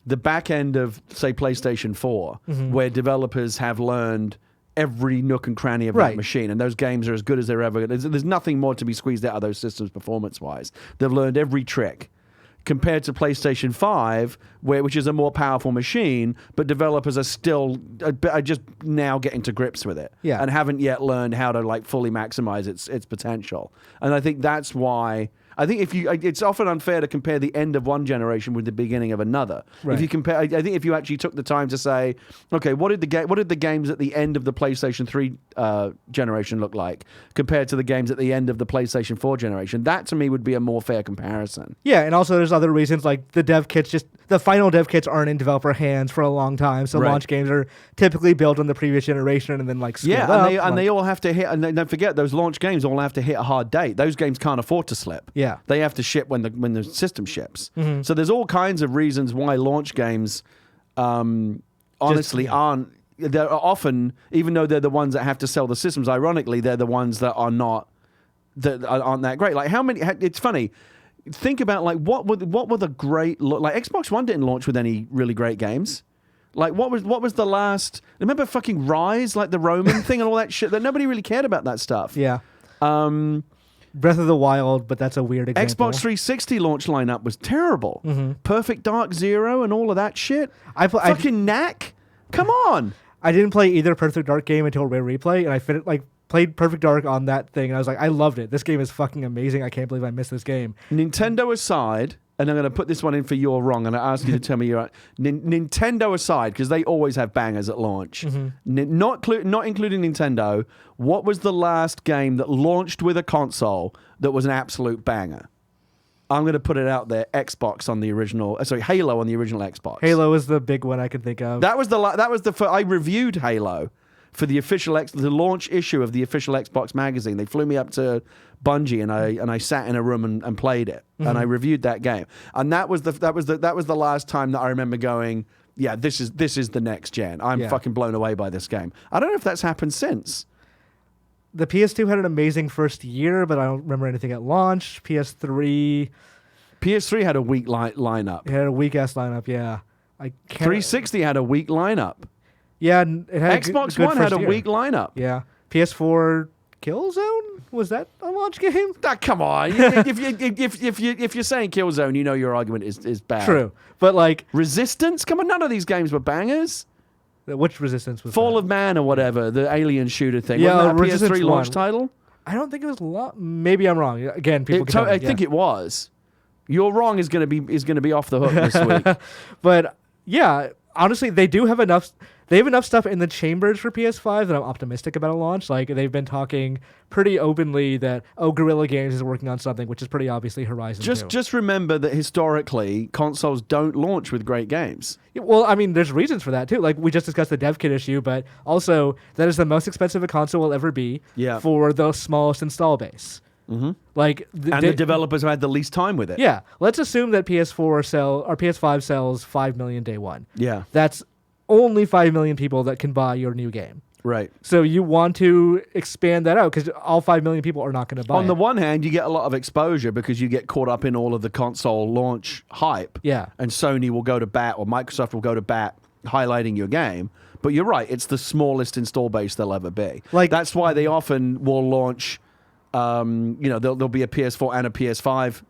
the back end of, say, PlayStation 4, where developers have learned every nook and cranny of that machine, and those games are as good as they're ever. There's nothing more to be squeezed out of those systems performance-wise. They've learned every trick. Compared to PlayStation 5, which is a more powerful machine, but developers are just now getting to grips with it, and haven't yet learned how to like fully maximize its potential. And I think that's why. I think it's often unfair to compare the end of one generation with the beginning of another. Right. If you compare, I think if you actually took the time to say, okay, what did the games at the end of the PlayStation 3 generation look like compared to the games at the end of the PlayStation 4 generation? That to me would be a more fair comparison. Yeah, and also there's other reasons like the final dev kits aren't in developer hands for a long time, so launch games are typically built on the previous generation and then like scaled up. And they all have to hit. And don't forget, those launch games all have to hit a hard date. Those games can't afford to slip. Yeah, they have to ship when the system ships. So there's all kinds of reasons why launch games, honestly, aren't. They're often, even though they're the ones that have to sell the systems. Ironically, they're the ones that aren't that great. Like how many? It's funny. Think about like what were the great like Xbox One didn't launch with any really great games. Like what was the last? Remember fucking Rise, like the Roman thing and all that shit. That nobody really cared about that stuff. Yeah. Breath of the Wild, but that's a weird example. Xbox 360 launch lineup was terrible. Perfect Dark Zero and all of that shit. Fucking Knack. Come on. I didn't play either Perfect Dark game until Rare Replay, and I played Perfect Dark on that thing, and I was like, I loved it. This game is fucking amazing. I can't believe I missed this game. Nintendo aside, and I'm going to put this one in for you're wrong, and I ask you to tell me you're right. Nintendo aside, because they always have bangers at launch. Not including Nintendo, what was the last game that launched with a console that was an absolute banger? I'm going to put it out there. Xbox on the original, Halo on the original Xbox. Halo is the big one I can think of. I reviewed Halo for the launch issue of the official Xbox magazine. They flew me up to Bungie and I sat in a room and played it and I reviewed that game. And that was the last time that I remember going, yeah, this is the next gen. I'm fucking blown away by this game. I don't know if that's happened since. The PS2 had an amazing first year, but I don't remember anything at launch. PS3 had a weak lineup. It had a weak ass lineup. Yeah, 360 had a weak lineup. Yeah, it had Xbox good One had a year. weak lineup. Yeah, PS4 Killzone, was that a launch game? Come on, if you're saying Killzone, you know your argument is bad. True, but like Resistance, come on, none of these games were bangers. Which Resistance was Fall that? of Man or whatever, the alien shooter thing. Yeah, wasn't that a Resistance PS3 launch title? I don't think it was maybe I'm wrong. Again, people can I think it was. You're wrong is going to be off the hook this week. But yeah, honestly, they have enough stuff in the chambers for PS5 that I'm optimistic about a launch. Like they've been talking pretty openly that Guerrilla Games is working on something, which is pretty obviously Horizon 2. Just remember that historically consoles don't launch with great games. Yeah, well, I mean, there's reasons for that too. Like we just discussed the dev kit issue, but also that is the most expensive a console will ever be for the smallest install base. Like the developers have had the least time with it. Yeah, let's assume that PS5 sells 5 million day one. Yeah, that's only 5 million people that can buy your new game. Right. So you want to expand that out because all 5 million people are not going to buy it. On the one hand, you get a lot of exposure because you get caught up in all of the console launch hype. Yeah. And Sony will go to bat or Microsoft will go to bat highlighting your game. But you're right; it's the smallest install base they'll ever be. Like that's why they often will launch. There'll be a PS4 and a PS5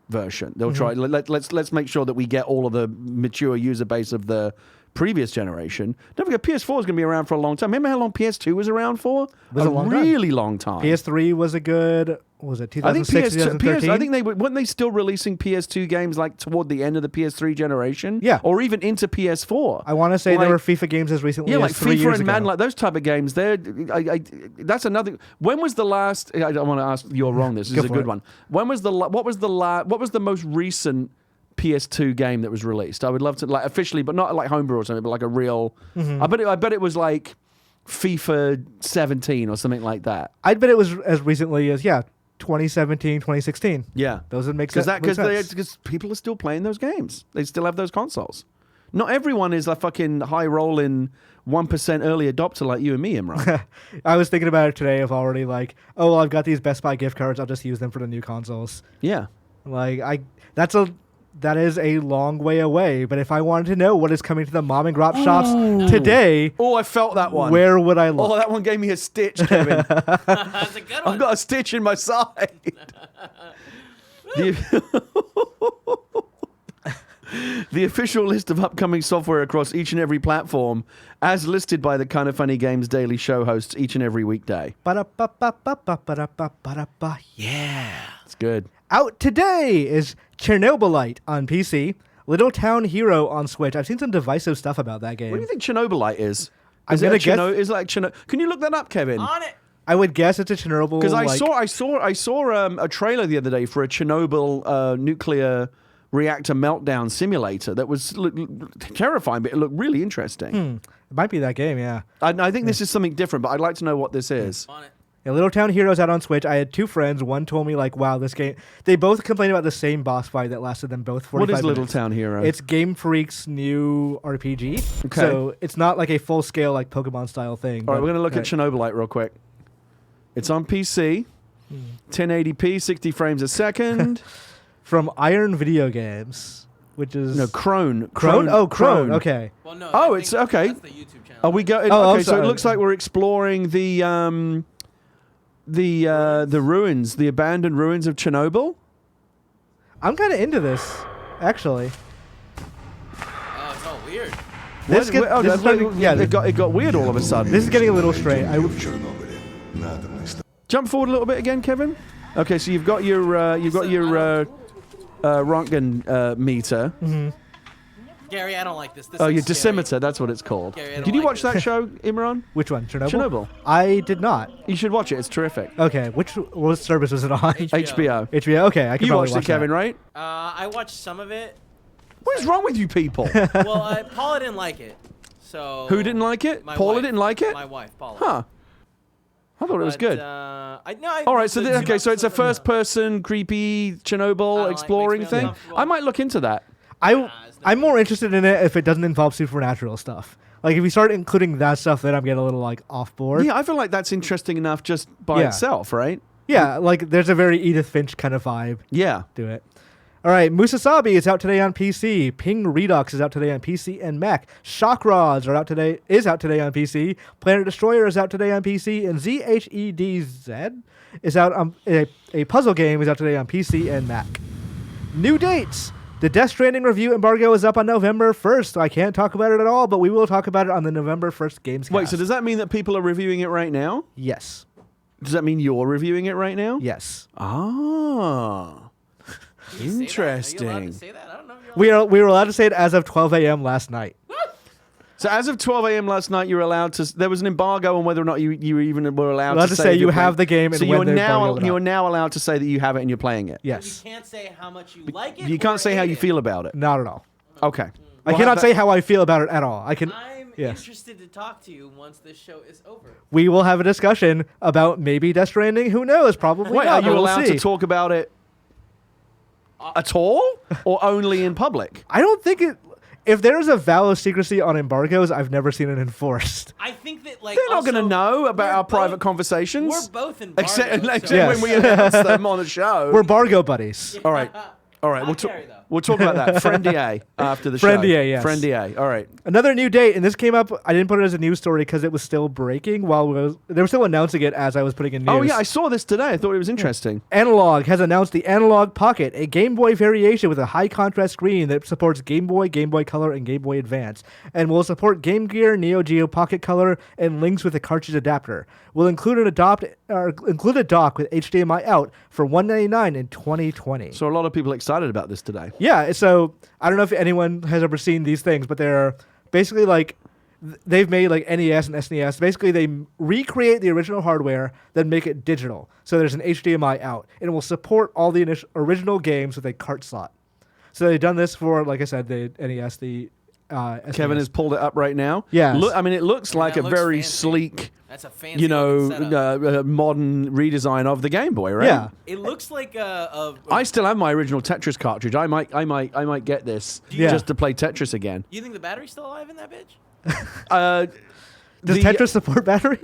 version. They'll try. Let's make sure that we get all of the mature user base of the previous generation. Don't forget, PS4 is going to be around for a long time. Remember how long PS2 was around for? It was a long really long time. PS3 was a good. What was it 2006, I think 2013? I think weren't they still releasing PS2 games like toward the end of the PS3 generation? Yeah, or even into PS4. I want to say there were FIFA games as recently as like 3 FIFA years and ago. Man, like those type of games. That's another. When was the last? I don't want to ask. You're wrong. This is a good one. When was what was the most recent PS2 game that was released? I would love to officially, but not like homebrew or something, but like a real. I bet it was like FIFA 17 or something like that. I bet it was as recently as 2017, 2016. Yeah, those would make sense. Because people are still playing those games. They still have those consoles. Not everyone is a fucking high rolling 1% early adopter like you and me, Imran. I was thinking about it today of already I've got these Best Buy gift cards. I'll just use them for the new consoles. Yeah, that is a long way away, but if I wanted to know what is coming to the mom and grop shops today... Oh, I felt that one. Where would I look? Oh, that one gave me a stitch, Kevin. That's a good one. I've got a stitch in my side. The official list of upcoming software across each and every platform, as listed by the Kind of Funny Games Daily Show hosts each and every weekday. Yeah. It's good. Out today is Chernobylite on PC, Little Town Hero on Switch. I've seen some divisive stuff about that game. What do you think Chernobylite is? I'm gonna guess. Is it like Chernobyl? Can you look that up, Kevin? On it. I would guess it's a Chernobyl. Because I saw a trailer the other day for a Chernobyl nuclear reactor meltdown simulator that was terrifying, but it looked really interesting. It might be that game, yeah. I think this is something different, but I'd like to know what this is. On it. Yeah, Little Town Hero's out on Switch. I had two friends. One told me, wow, this game... They both complained about the same boss fight that lasted them both 45 minutes. What is Little Town Hero? It's Game Freak's new RPG. Okay. So it's not like a full-scale, Pokemon-style thing. All right, we're going to look at Chernobylite real quick. It's on PC, 1080p, 60 frames a second. From Iron Video Games, which is... No, Crone. Crone? Oh, Crone. Okay. Well, no. Oh, it's okay. That's the YouTube channel. Oh, we go. Okay, so it looks like we're exploring the ruins, the abandoned ruins of Chernobyl. I'm kind of into this, actually. Oh, it's all weird. It got weird all of a sudden. This is getting a little strange. Jump forward a little bit again, Kevin. Okay, so you've got your Röntgen meter. Mm-hmm. Gary, I don't like this. Your dosimeter, that's what it's called. Gary, did you watch that show, Imran? Which one? Chernobyl? Chernobyl. I did not. You should watch it. It's terrific. Okay. What service was it on? HBO. HBO. Okay, I can You probably watched watch it, Kevin, that. right? I watched some of it. What is wrong with you people? Well, Paula didn't like it. So Who didn't like it? My Paula wife. didn't like it? My wife, Paula. Huh. I thought it was good. All right, so so it's a first-person, creepy Chernobyl exploring thing. I might look into that. I'm more interested in it if it doesn't involve supernatural stuff. If you start including that stuff, then I'm getting a little off board. Yeah, I feel like that's interesting enough just by itself, right? Yeah, there's a very Edith Finch kind of vibe. Yeah, to it. All right, Musasabi is out today on PC. Ping Redux is out today on PC and Mac. Shock Rods is out today on PC. Planet Destroyer is out today on PC, and ZHEDZ is out on a puzzle game is out today on PC and Mac. New dates. The Death Stranding review embargo is up on November 1st. I can't talk about it at all, but we will talk about it on the November 1st Gamescast. Wait, so does that mean that people are reviewing it right now? Yes. Does that mean you're reviewing it right now? Yes. Ah. Interesting. Are you allowed to say that? I don't know. We were allowed to say it as of 12 a.m. last night. So as of 12 a.m. last night, you're allowed to. There was an embargo on whether or not you even were allowed to say you have the game. And so you are now allowed to say that you have it and you're playing it. Yes. You can't say how much you like it. You can't say how you feel about it. Not at all. Okay. I cannot say how I feel about it at all. I'm interested to talk to you once this show is over. We will have a discussion about maybe Death Stranding. Who knows? Probably. Wait, not. are you allowed to talk about it at all, or only in public? I don't think it. If there's a vow of secrecy on embargoes, I've never seen it enforced. I think that they're not going to know about our private conversations. We're both embargoed. Except when we announce them on a show. We're Bargo buddies. All right. Not Gary, though. We'll talk about that. Friendier after the show. Friendier, yes. Friendier. All right. Another new date, and this came up. I didn't put it as a news story because it was still breaking they were still announcing it as I was putting in news. Oh yeah, I saw this today. I thought it was interesting. Analog has announced the Analog Pocket, a Game Boy variation with a high contrast screen that supports Game Boy, Game Boy Color, and Game Boy Advance, and will support Game Gear, Neo Geo Pocket Color, and links with a cartridge adapter. Will include a dock with HDMI out for $199 in 2020. So a lot of people excited about this today. Yeah, so I don't know if anyone has ever seen these things, but they're basically like they've made like NES and SNES. Basically, they recreate the original hardware, then make it digital. So there's an HDMI out, and it will support all the original games with a cart slot. So they've done this for, like I said, the NES, the SNES. Kevin has pulled it up right now. Yeah, I mean, it looks like a very fancy. sleek. That's a fancy setup. Modern redesign of the Game Boy, right? Yeah. It looks like I still have my original Tetris cartridge. I might get this just to play Tetris again. You think the battery's still alive in that bitch? Does Tetris support battery?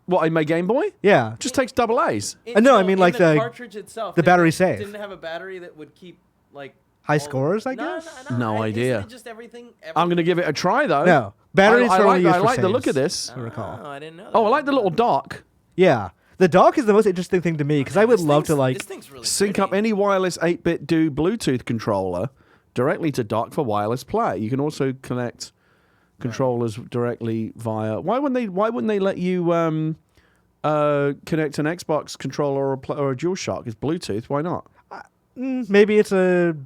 What, in my Game Boy? Yeah. Just takes double A's. No, I mean like the cartridge itself. The battery safe. Didn't have a battery that would keep like high scores, I guess. No idea. Just everything. I'm gonna give it a try though. No, batteries are only used I for like the saves, look of this. I recall. I didn't know that. Oh, I like the little dock. Yeah, the dock is the most interesting thing to me because I would love to like this thing's really sync pretty. up any wireless 8-bit do Bluetooth controller directly to dock for wireless play. You can also connect controllers directly via. Why wouldn't they let you connect an Xbox controller or a DualShock? It's Bluetooth. Why not? Maybe it's a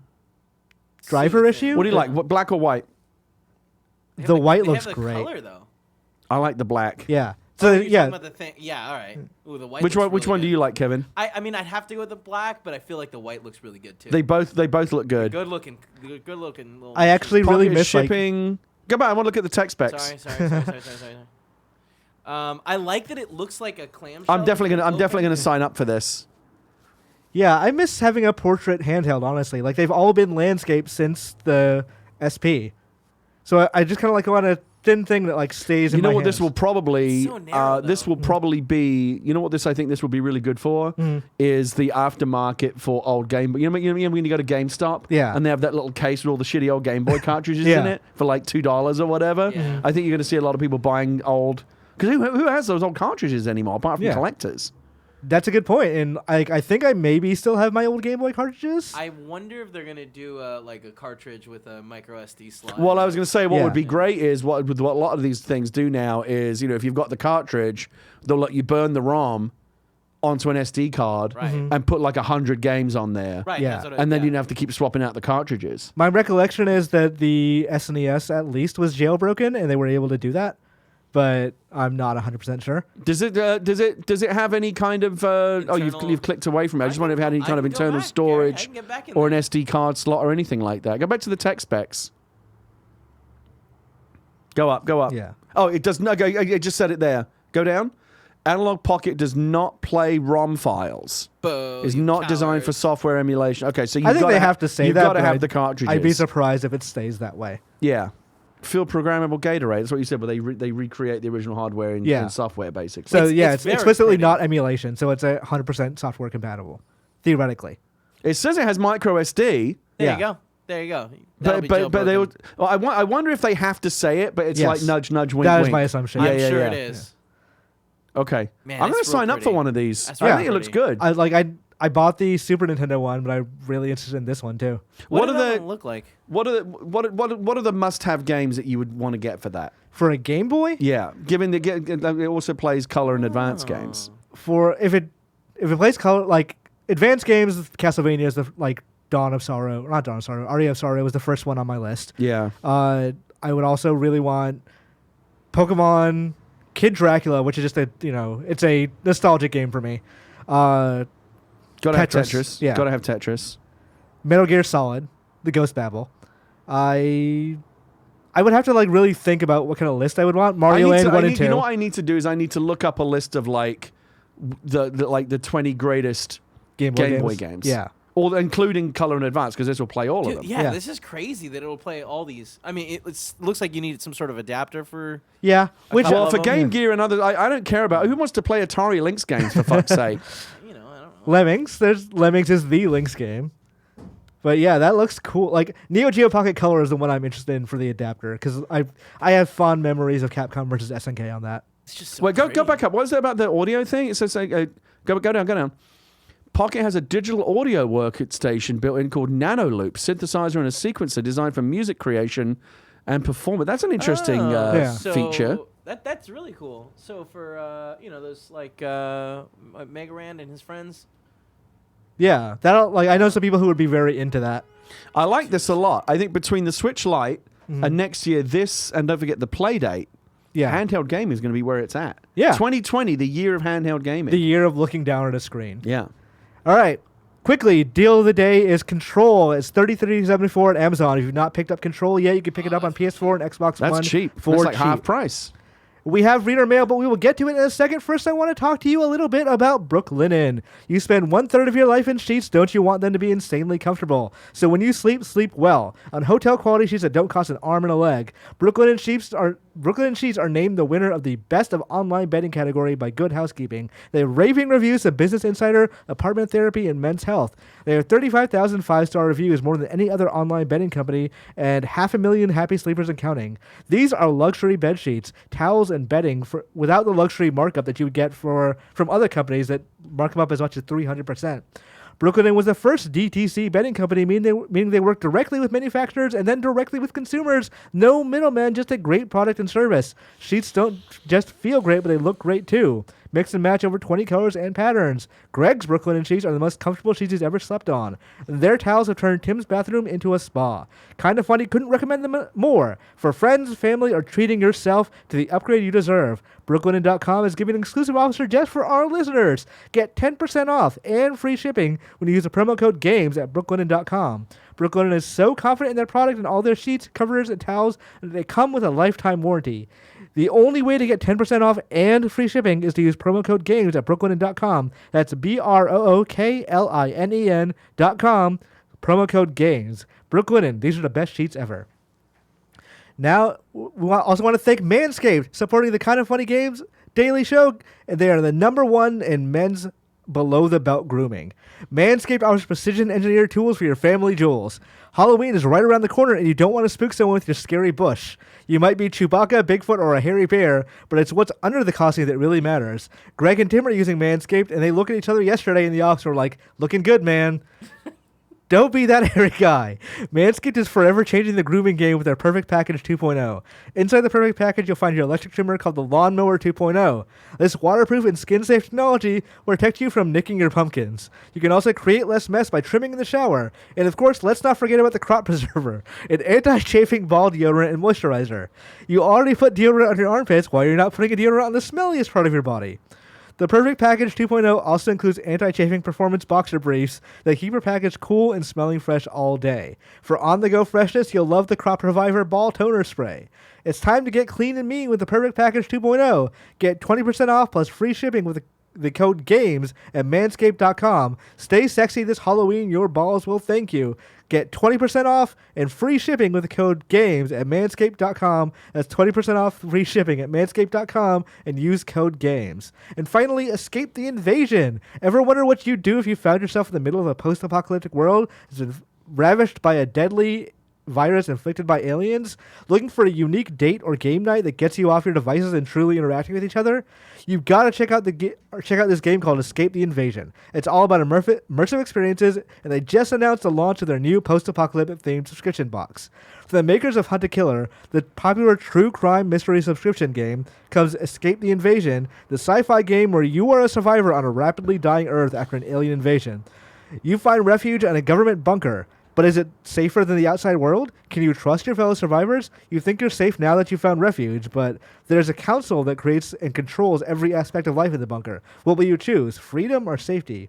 driver issue. What do you like? What, black or white? The white They looks have the great. Color, though. I like the black. Yeah. So So you're yeah, talking about the thing. Yeah, all right. Ooh, the white. Which one do you like, Kevin? I mean, I'd have to go with the black, but I feel like the white looks really good too. They both look good. Good looking. Little I actually really Pocket miss like, shipping. Go back. I want to look at the tech specs. Sorry. I like that it looks like a clamshell. I'm definitely gonna sign up for this. yeah, I miss having a portrait handheld. Honestly, like they've all been landscape since the SP. So I just kind of like want a thin thing that like stays. You in know my what hands. this will probably So narrow, this though. will probably be. You know what this I think this will be really good for is the aftermarket for old Game Boy. You know when you go to GameStop, Yeah. and they have that little case with all the shitty old Game Boy cartridges Yeah. in it for like $2 or whatever. Yeah. I think you're going to see a lot of people buying old. Because who has those old cartridges anymore apart from Yeah. collectors? That's a good point, and I think I maybe still have my old Game Boy cartridges. I wonder if they're gonna do like a cartridge with a micro SD slot. Well, I was going to say what Yeah. would be great is what a lot of these things do now is if you've got the cartridge, they'll let you burn the ROM onto an SD card Right. and put like 100 games on there. Right. Yeah. That's what And then yeah. you don't have to keep swapping out the cartridges. My recollection is that the SNES at least was jailbroken, and they were able to do that, but I'm not 100% sure. Does it have any kind of you've clicked away from it. I just wonder if it had any kind of internal storage or an SD card slot or anything like that. Go back to the tech specs. Go up. Yeah. Oh, it does not go. I just said it there. Go down. Analog Pocket does not play ROM files. Is not designed for software emulation. Okay, so I think they have to say you've that. got to but have the cartridges. I'd be surprised if it stays that way. Yeah. Field programmable Gatorade. That's what you said, but they recreate the original hardware in software, basically. So It's it's very explicitly pretty. not emulation, so it's 100% software compatible, theoretically. It says it has micro SD. There you go. That'll be But they jailbroken. I wonder if they have to say it, but it's Yes. like nudge nudge wink That wink. is my assumption. I'm Yeah, sure yeah. it is. Okay, Man, I'm going to that's real sign up for pretty. one of these. That's I real think it looks pretty. good. I bought the Super Nintendo one, but I'm really interested in this one too. What are does that the one look like? what are the must-have games that you would want to get for that? For a Game Boy, Yeah, given it also plays color and advanced games. for if it plays color like advanced games, Castlevania is the like Dawn of Sorrow, not Dawn of Sorrow, Aria of Sorrow was the first one on my list. Yeah, I would also really want Pokemon Kid Dracula, which is just it's a nostalgic game for me. gotta have Tetris, Tetris. yeah. Gotta have Tetris. Metal Gear Solid, the Ghost Babel. I would have to like really think about what kind of list I would want. Mario Land 1 and 2. You know what I need to do is I need to look up a list of like the 20 greatest Game Boy games. Yeah. Or including color and advanced, because this will play all of Dude, them. yeah, Yeah. this is crazy that it'll play all these. I mean, it looks like you need some sort of adapter for. Yeah. Which couple Well, of for them. Game Gear and others, I don't care about who wants to play Atari Lynx games for fuck's sake. I don't know. Lemmings. Lemmings is the Lynx game. But yeah, that looks cool. Like Neo Geo Pocket Color is the one I'm interested in for the adapter because I have fond memories of Capcom versus SNK on that. It's just so Wait, go pretty. back up. What is it about the audio thing? It says go down. Pocket has a digital audio workstation built in called Nano Loop, synthesizer and a sequencer designed for music creation and performance. That's an interesting feature. That's really cool. So for those like Mega Rand and his friends. Yeah, I know some people who would be very into that. I like this a lot. I think between the Switch Lite and next year this, and don't forget the Playdate, handheld gaming is going to be where it's at. Yeah. 2020, the year of handheld gaming. The year of looking down at a screen. Yeah. All right. Quickly, deal of the day is Control. It's $33.74 at Amazon. If you've not picked up Control yet, you can pick it up on PS4 and Xbox One. That's cheap. For That's like cheap. half price. We have reader mail, but we will get to it in a second. First, I want to talk to you a little bit about Brooklinen. You spend 1/3 of your life in sheets. Don't you want them to be insanely comfortable? So when you sleep, sleep well. On hotel quality sheets that don't cost an arm and a leg. Brooklinen sheets are named the winner of the Best of Online Bedding category by Good Housekeeping. They have raving reviews of Business Insider, Apartment Therapy, and Men's Health. They have 35,000 5-star reviews, more than any other online bedding company, and 500,000 happy sleepers and counting. These are luxury bed sheets, towels, and bedding without the luxury markup that you would get from other companies that mark them up as much as 300%. Brooklinen was the first DTC bedding company, meaning they work directly with manufacturers and then directly with consumers. No middleman, just a great product and service. Sheets don't just feel great, but they look great too. Mix and match over 20 colors and patterns. Greg's Brooklinen sheets are the most comfortable sheets he's ever slept on. Their towels have turned Tim's bathroom into a spa. Kind of Funny couldn't recommend them more. For friends, family, or treating yourself to the upgrade you deserve, Brooklinen.com is giving an exclusive offer just for our listeners. Get 10% off and free shipping when you use the promo code GAMES at Brooklinen.com. Brooklinen is so confident in their product and all their sheets, covers, and towels that they come with a lifetime warranty. The only way to get 10% off and free shipping is to use promo code GAMES at Brooklinen.com. That's BROOKLINEN.com. Promo code GAMES. Brooklinen, these are the best sheets ever. Now, we also want to thank Manscaped, supporting the Kind of Funny Games daily show. They are the #1 in men's below-the-belt grooming. Manscaped offers precision-engineered tools for your family jewels. Halloween is right around the corner, and you don't want to spook someone with your scary bush. You might be Chewbacca, Bigfoot, or a hairy bear, but it's what's under the costume that really matters. Greg and Tim are using Manscaped, and they looked at each other yesterday in the office and were like, looking good, man. Don't be that hairy guy. Manscaped is forever changing the grooming game with their Perfect Package 2.0. Inside the Perfect Package, you'll find your electric trimmer called the Lawnmower 2.0. This waterproof and skin-safe technology will protect you from nicking your pumpkins. You can also create less mess by trimming in the shower. And of course, let's not forget about the Crop Preserver, an anti-chafing ball deodorant and moisturizer. You already put deodorant on your armpits, while you're not putting a deodorant on the smelliest part of your body. The Perfect Package 2.0 also includes anti-chafing performance boxer briefs that keep your package cool and smelling fresh all day. For on-the-go freshness, you'll love the Crop Reviver Ball Toner Spray. It's time to get clean and mean with the Perfect Package 2.0. Get 20% off plus free shipping with the code GAMES at manscaped.com. Stay sexy this Halloween. Your balls will thank you. Get 20% off and free shipping with the code GAMES at manscaped.com. That's 20% off free shipping at manscaped.com and use code GAMES. And finally, escape the invasion. Ever wonder what you'd do if you found yourself in the middle of a post-apocalyptic world that's been ravished by a deadly virus inflicted by aliens? Looking for a unique date or game night that gets you off your devices and truly interacting with each other? You've got to check out this game called Escape the Invasion. It's all about immersive experiences, and they just announced the launch of their new post-apocalyptic themed subscription box. From the makers of Hunt a Killer, the popular true crime mystery subscription game, comes Escape the Invasion, the sci-fi game where you are a survivor on a rapidly dying Earth after an alien invasion. You find refuge in a government bunker. But is it safer than the outside world? Can you trust your fellow survivors? You think you're safe now that you found refuge, but there's a council that creates and controls every aspect of life in the bunker. What will you choose, freedom or safety?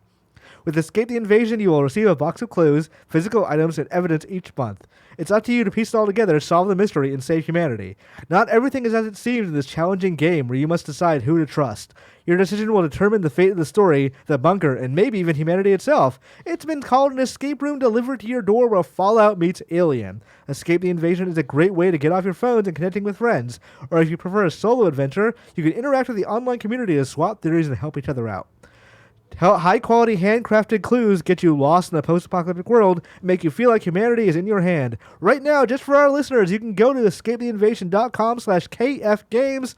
With Escape the Invasion, you will receive a box of clues, physical items, and evidence each month. It's up to you to piece it all together, solve the mystery, and save humanity. Not everything is as it seems in this challenging game where you must decide who to trust. Your decision will determine the fate of the story, the bunker, and maybe even humanity itself. It's been called an escape room delivered to your door where Fallout meets Alien. Escape the Invasion is a great way to get off your phones and connecting with friends. Or if you prefer a solo adventure, you can interact with the online community to swap theories and help each other out. High-quality handcrafted clues get you lost in a post-apocalyptic world and make you feel like humanity is in your hand. Right now, just for our listeners, you can go to escapetheinvasion.com/kfgames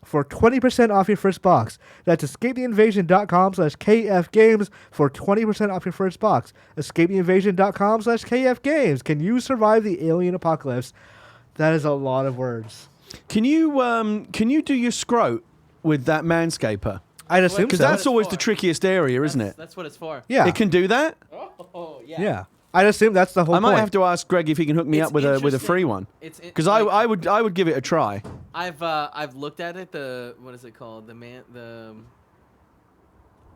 for 20% off your first box. That's escapetheinvasion.com/kfgames for 20% off your first box. escapetheinvasion.com/kfgames. Can you survive the alien apocalypse? That is a lot of words. Can you do your scrote with that manscaper? I'd assume Because so. that's always the trickiest area, isn't it? That's what it's for. Yeah. It can do that? Oh, yeah. Yeah. I'd assume that's the whole I point. might have to ask Greg if he can hook me It's up with a interesting. free one. Because Like, I would give it a try. I've looked at it. What is it called?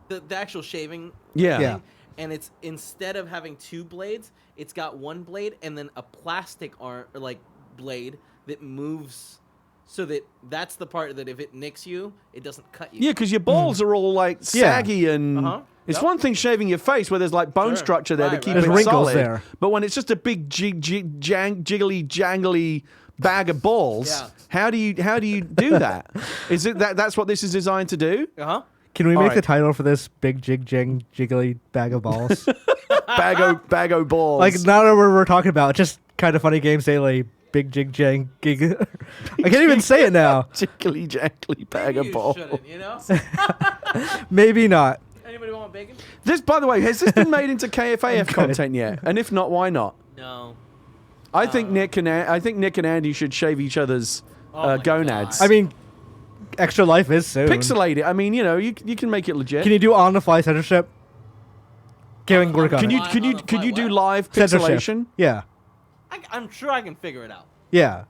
The actual shaving. Yeah. Yeah. thing, and it's instead of having two blades, it's got one blade and then a plastic arm or like blade that moves. So that's the part that if it nicks you, it doesn't cut you. Yeah, because your balls are all like saggy and Uh-huh. it's Yep. one thing shaving your face where there's like bone Sure. structure there to Right, keep right. it There's wrinkles solid. there. But when it's just a big jiggly jangly bag of balls, Yeah. how do you do that? Is it that's what this is designed to do? Can we All make right. the title for this big jiggly bag of balls? Bago balls. Like, not what we're talking about. Just Kind of Funny Games Daily. Big gig. I can't even say it now. jiggly jangly bag Maybe of you balls. shouldn't, you know? Maybe not. Anybody want bacon? This, by the way, has this been made into KFAF content yet? And if not, why not? No. I think Nick and Andy should shave each other's Oh my gonads. God. I mean, Extra Life is soon. Pixelate it. I mean, you can make it legit. Can you do on-the-fly censorship? Can work on Can it. you On can you the could fly you do what? live Censorship. pixelation? Yeah. I'm sure I can figure it out. Yeah.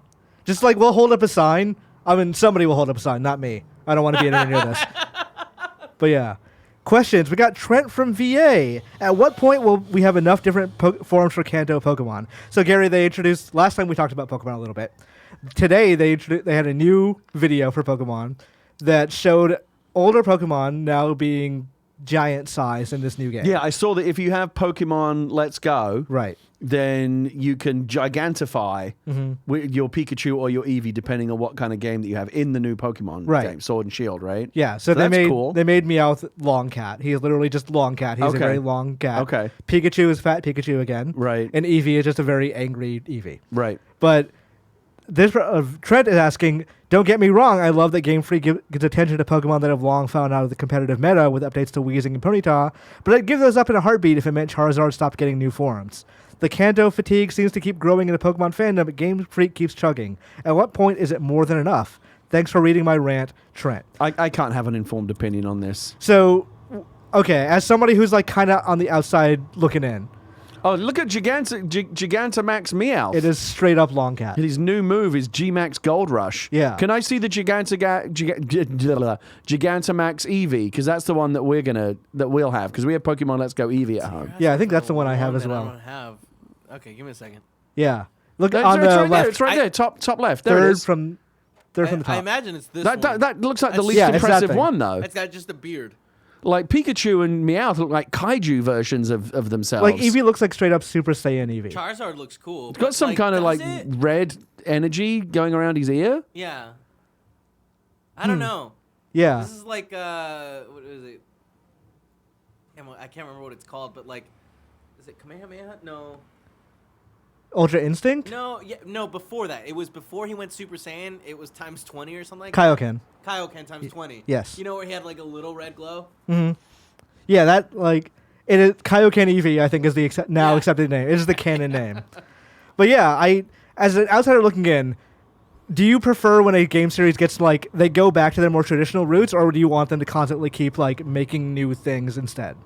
Just like we'll hold up a sign. I mean, somebody will hold up a sign, not me. I don't want to be anywhere near this. But yeah. Questions. We got Trent from VA. At what point will we have enough different forums for Kanto Pokemon? So Gary, they introduced last time we talked about Pokemon a little bit. Today they had a new video for Pokemon that showed older Pokemon now being giant size in this new game. Yeah, I saw that if you have Pokemon Let's Go, Right. then you can gigantify with your Pikachu or your Eevee, depending on what kind of game that you have in the new Pokemon Right. game, Sword and Shield, right? Yeah, so that's cool. They made Meowth Long Cat. He is literally just Long Cat. He's a Okay. very long cat. Okay. Pikachu is Fat Pikachu again. Right. And Eevee is just a very angry Eevee. Right. But this Trent is asking, don't get me wrong, I love that Game Freak gives attention to Pokemon that have long fallen out of the competitive meta with updates to Weezing and Ponyta, but I'd give those up in a heartbeat if it meant Charizard stopped getting new forms. The Kanto fatigue seems to keep growing in the Pokemon fandom, but Game Freak keeps chugging. At what point is it more than enough? Thanks for reading my rant, Trent. I can't have an informed opinion on this. So, okay, as somebody who's like kind of on the outside looking in, Oh, look at Gigantamax Meowth. it is straight up Long Cat. His new move is G-Max Gold Rush. Yeah. Can I see the Gigantamax Eevee? Because that's the one that we'll have. Because we have Pokemon Let's Go Eevee at home. Yeah, I think that's the one I have as well. I don't have. Okay, give me a second. Yeah. Look It's on the right there. left. It's right there. Top left. There it Third is. from the top. I imagine it's this That, one. that looks like the That's- least Yeah, it's that impressive thing. one, though. It's got just a beard. Like Pikachu and Meowth look like kaiju versions of themselves. Like Eevee looks like straight up Super Saiyan Eevee. Charizard looks cool. It's got some kind of like red energy going around his ear. Yeah. I don't know. Yeah. This is like what is it? I can't remember what it's called, but like, is it Kamehameha? No. Ultra Instinct? No. Before that, it was before he went Super Saiyan. It was times 20 or something like Kaioken. that. Kaioken times 20. Yes. You know where he had like a little red glow? Yeah, that like it is Kaioken Eevee, I think is the accepted name. It is the canon name. But yeah, I as an outsider looking in, do you prefer when a game series gets like they go back to their more traditional roots, or do you want them to constantly keep like making new things instead?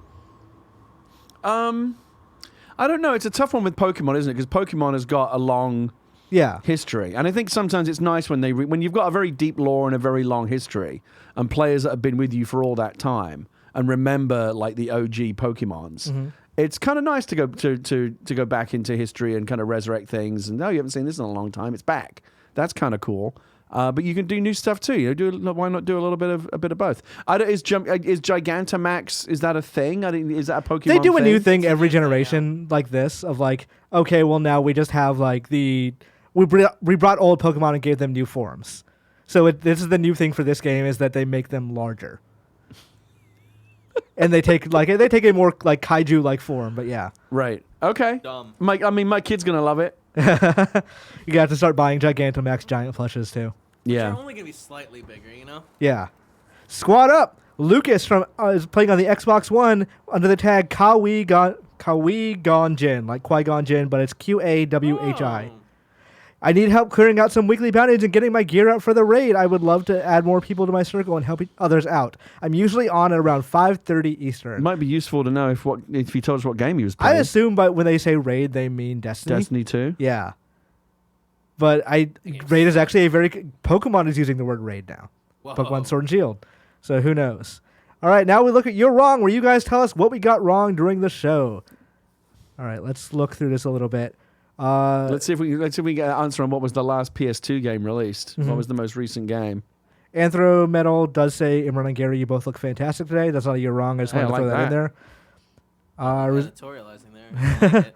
I don't know. It's a tough one with Pokemon, isn't it? Because Pokemon has got a long Yeah. history, and I think sometimes it's nice when when you've got a very deep lore and a very long history, and players that have been with you for all that time and remember like the OG Pokemons. It's kind of nice to go back into history and kind of resurrect things. And no, you haven't seen this in a long time. It's back. That's kind of cool. But you can do new stuff too. You know, why not do a little bit of both? Is Gigantamax? Is that a thing? Is that a Pokemon? They do a new thing? thing every generation like this of like, okay, well now we just have like we brought old Pokemon and gave them new forms. So this is the new thing for this game is that they make them larger. And they take a more like kaiju like form, but yeah. Right. Okay. Dumb. My kid's gonna love it. You got to start buying Gigantamax giant plushes too. Yeah. They're only gonna be slightly bigger, you know. Yeah. Squad up. Lucas from is playing on the Xbox One under the tag Qawhi Gon Jinn, like Qui-Gon Jinn, but it's Qawhi. Oh. I need help clearing out some weekly bounties and getting my gear up for the raid. I would love to add more people to my circle and help others out. I'm usually on at around 5:30 It Eastern. might be useful to know if he told us what game he was playing. I assume, but when they say raid, they mean Destiny. Destiny 2. Yeah. But raid is actually a very Pokemon is using the word raid now. Whoa. Pokemon Sword and Shield. So who knows? All right, now we look at You're Wrong, where you guys tell us what we got wrong during the show. All right, let's look through this a little bit. Let's see if we get an answer on what was the last PS2 game released. What was the most recent game? Anthrometal does say, Imran and Gary, you both look fantastic today. That's not a You're Wrong. I just Hey, wanted to I throw like that in there. Editorializing there. I like it.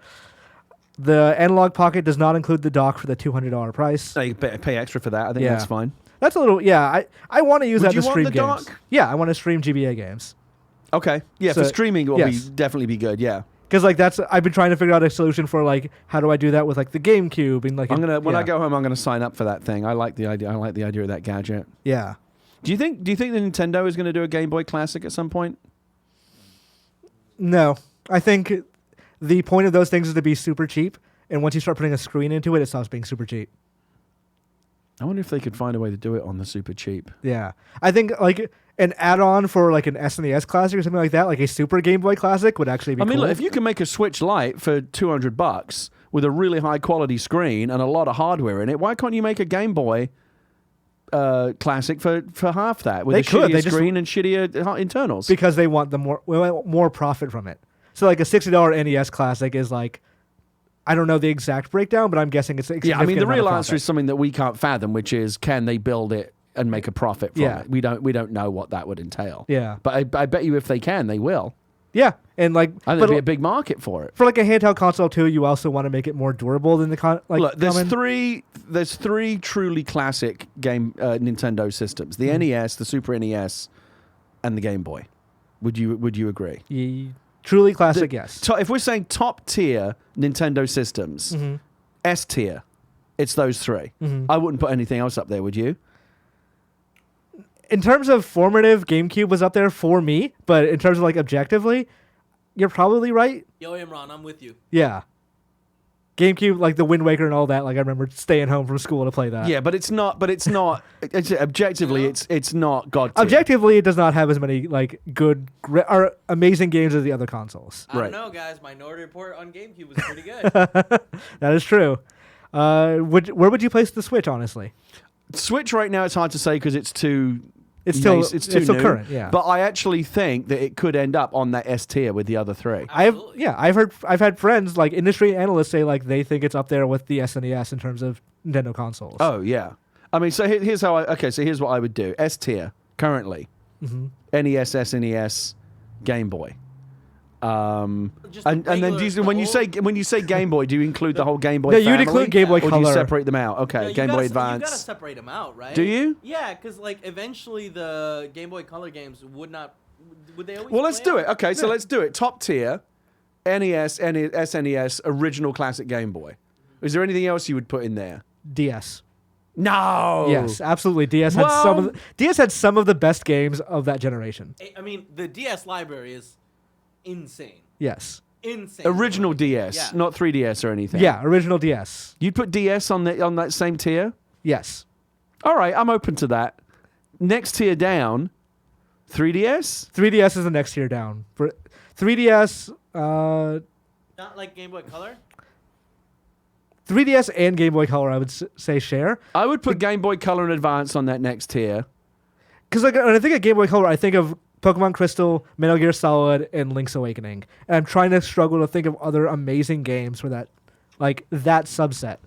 The Analog Pocket does not include the dock for the $200 price. You better pay extra for that. I think Yeah. that's fine. That's a little, yeah. I want to use Would that you to want stream the games. dock? Yeah, I want to stream GBA games. Okay. Yeah, for So- streaming it will yes. definitely be good. Yeah. Because like I've been trying to figure out a solution for like how do I do that with like the GameCube and like When I go home, I'm gonna sign up for that thing. I like the idea. I like the idea of that gadget. yeah. Do you think the Nintendo is going to do a Game Boy Classic at some point? No, I think the point of those things is to be super cheap, and once you start putting a screen into it, it stops being super cheap. I wonder if they could find a way to do it on the super cheap. Yeah, I think like an add-on for like an SNES Classic or something like that, like a Super Game Boy Classic, would actually be. I mean, cool. look, if you can make a Switch Lite for $200 with a really high quality screen and a lot of hardware in it, why can't you make a Game Boy Classic for half that with They a could. shittier They just- screen and shittier internals? because they want more profit from it. So like a $60 NES Classic is like, I don't know the exact breakdown, but I'm guessing it's a Yeah, I mean, the significant real amount of answer profit. is something that we can't fathom, which is can they build it and make a profit from Yeah. it? We don't know what that would entail. Yeah, But I bet you if they can, they will. yeah, and like, I think but there'd be a big market for it. for like a handheld console too, you also want to make it more durable than the Look, there's common. three truly classic game Nintendo systems: the NES, the Super NES, and the Game Boy. Would you agree? Truly classic, yes. If we're saying top tier Nintendo systems, Mm-hmm. S tier, it's those three. I wouldn't put anything else up there. Would you? In terms of formative, GameCube was up there for me, but in terms of like objectively, you're probably right. Yo, Imran, I'm with you. Yeah. GameCube, like the Wind Waker and all that, like I remember staying home from school to play that. Yeah, but it's not. Objectively, it's not God tier. Objectively, it does not have as many like good or amazing games as the other consoles. I Right. don't know, guys. Minority Report on GameCube was pretty good. That is true. Where would you place the Switch, honestly? Switch right now, it's hard to say because it's too. It's still it's too new. current, yeah. But I actually think that it could end up on that S tier with the other three. Absolutely. I've had friends like industry analysts say like they think it's up there with the SNES in terms of Nintendo consoles. Oh yeah. I mean, so here's how so here's what I would do. S tier currently. NES, SNES, Game Boy. Just a And then regular- when you the say Game Boy, do you include the whole Game Boy? No, you'd family? include Game Boy or do you Color. separate them out? No, Okay, you Game gotta Boy You gotta Advance. separate them out, right? Do you? Yeah, because like eventually the Game Boy Color games would they always? Well, let's play do on- it. Okay, so let's do it. Top tier, NES, SNES, original classic Game Boy. Is there anything else you would put in there? DS. No. Yes, absolutely. DS had some of the best games of that generation. I mean, the DS library is insane. Yes. Insane. Original DS, Yeah. not 3DS or anything. Yeah, original DS. You'd put DS on that same tier? Yes. All right, I'm open to that. Next tier down, 3DS? 3DS is the next tier down. For 3DS, Not like Game Boy Color. 3DS and Game Boy Color, I would say share. I would put Game Boy Color and Advance on that next tier. Because like when I think of Game Boy Color, I think of Pokemon Crystal, Metal Gear Solid, and Link's Awakening. And I'm trying to struggle to think of other amazing games for that, like that subset.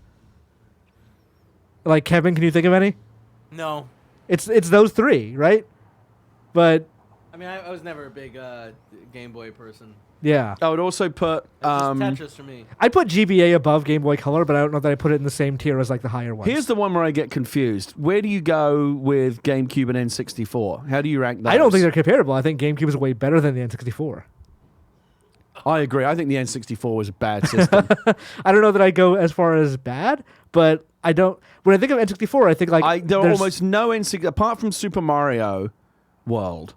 Like Kevin, can you think of any? No. It's those three, right? But I mean, I was never a big Game Boy person. Yeah. I would also put Tetris for me. I'd put GBA above Game Boy Color, but I don't know that I put it in the same tier as like the higher ones. Here's the one where I get confused. Where do you go with GameCube and N64? How do you rank those? I don't think they're comparable. I think GameCube is way better than the N64. I agree. I think the N64 was a bad system. I don't know that I go as far as bad, but I don't. When I think of N64, I think like there are almost no N64 apart from Super Mario World.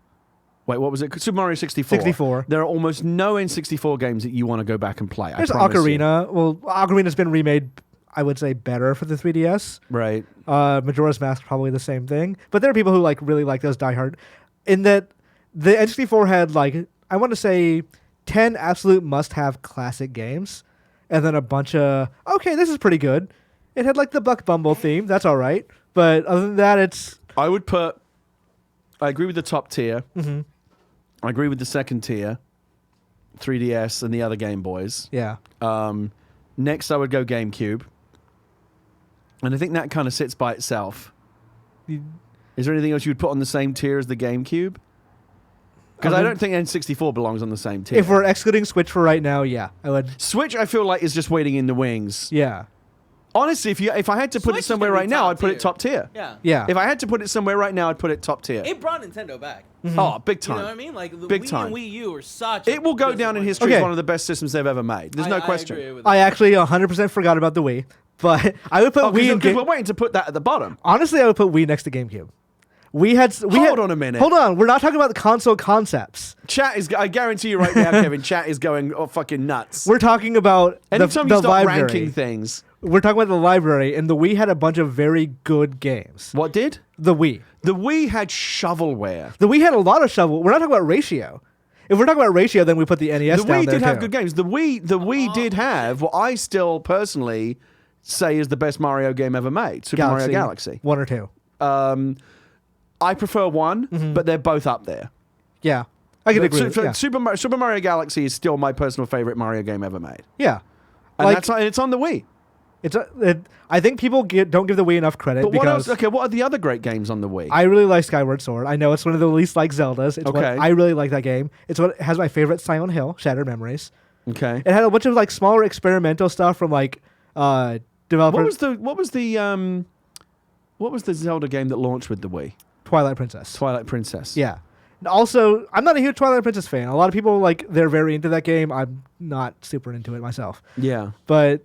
Wait, what was it? Super Mario 64. 64. There are almost no N64 games that you want to go back and play. There's I promise Ocarina. you. Well, Ocarina's been remade, I would say, better for the 3DS. Right. Majora's Mask probably the same thing. But there are people who like really like those diehard. In that the N64 had like, I want to say 10 absolute must-have classic games, and then a bunch of, okay, this is pretty good. It had like the Buck Bumble theme. That's all right. But other than that, it's... I agree with the top tier. Mm-hmm. I agree with the second tier, 3DS and the other Game Boys. Yeah. Next, I would go GameCube. And I think that kind of sits by itself. Is there anything else you would put on the same tier as the GameCube? Because I don't think N64 belongs on the same tier. If we're excluding Switch for right now, yeah, I would. Switch, I feel like, is just waiting in the wings. Yeah. Honestly, if I had to put Switch it is somewhere gonna right be now, top I'd put it tier. top tier. Yeah. Yeah. If I had to put it somewhere right now, I'd put it top tier. It brought Nintendo back. Oh, big time. You know what I mean? Like the Big Wii time. and Wii U are such. It will go down in history Okay. as one of the best systems they've ever made. There's no question. I agree with I that. actually 100% forgot about the Wii, but I would put Wii and Because we're waiting to put that at the bottom. Honestly, I would put Wii next to GameCube. Hold on a minute. Hold on. We're not talking about the console concepts. Chat is, I guarantee you right now, Kevin, chat is going fucking nuts. We're talking about Anytime the you start library. ranking things. We're talking about the library, and the Wii had a bunch of very good games. What did? The Wii. The Wii had shovelware. The Wii had a lot of shovel. We're not talking about ratio. If we're talking about ratio, then we put the NES The down Wii there did have too. good games. The Wii did have what I still personally say is the best Mario game ever made, Super Mario Galaxy. 1 or 2. I prefer one, but they're both up there. Yeah. I can agree with Super, yeah. Super Mario Galaxy is still my personal favorite Mario game ever made. Yeah. And it's on the Wii. I think people don't give the Wii enough credit. But what because else? Okay, what are the other great games on the Wii? I really like Skyward Sword. I know it's one of the least liked Zeldas. I really like that game. It's what has my favorite Silent Hill, Shattered Memories. Okay. It had a bunch of like smaller experimental stuff from like developers. What was the Zelda game that launched with the Wii? Twilight Princess. Twilight Princess. Yeah. Also, I'm not a huge Twilight Princess fan. A lot of people they're very into that game. I'm not super into it myself. Yeah. But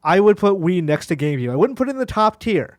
I would put Wii next to GameCube. I wouldn't put it in the top tier.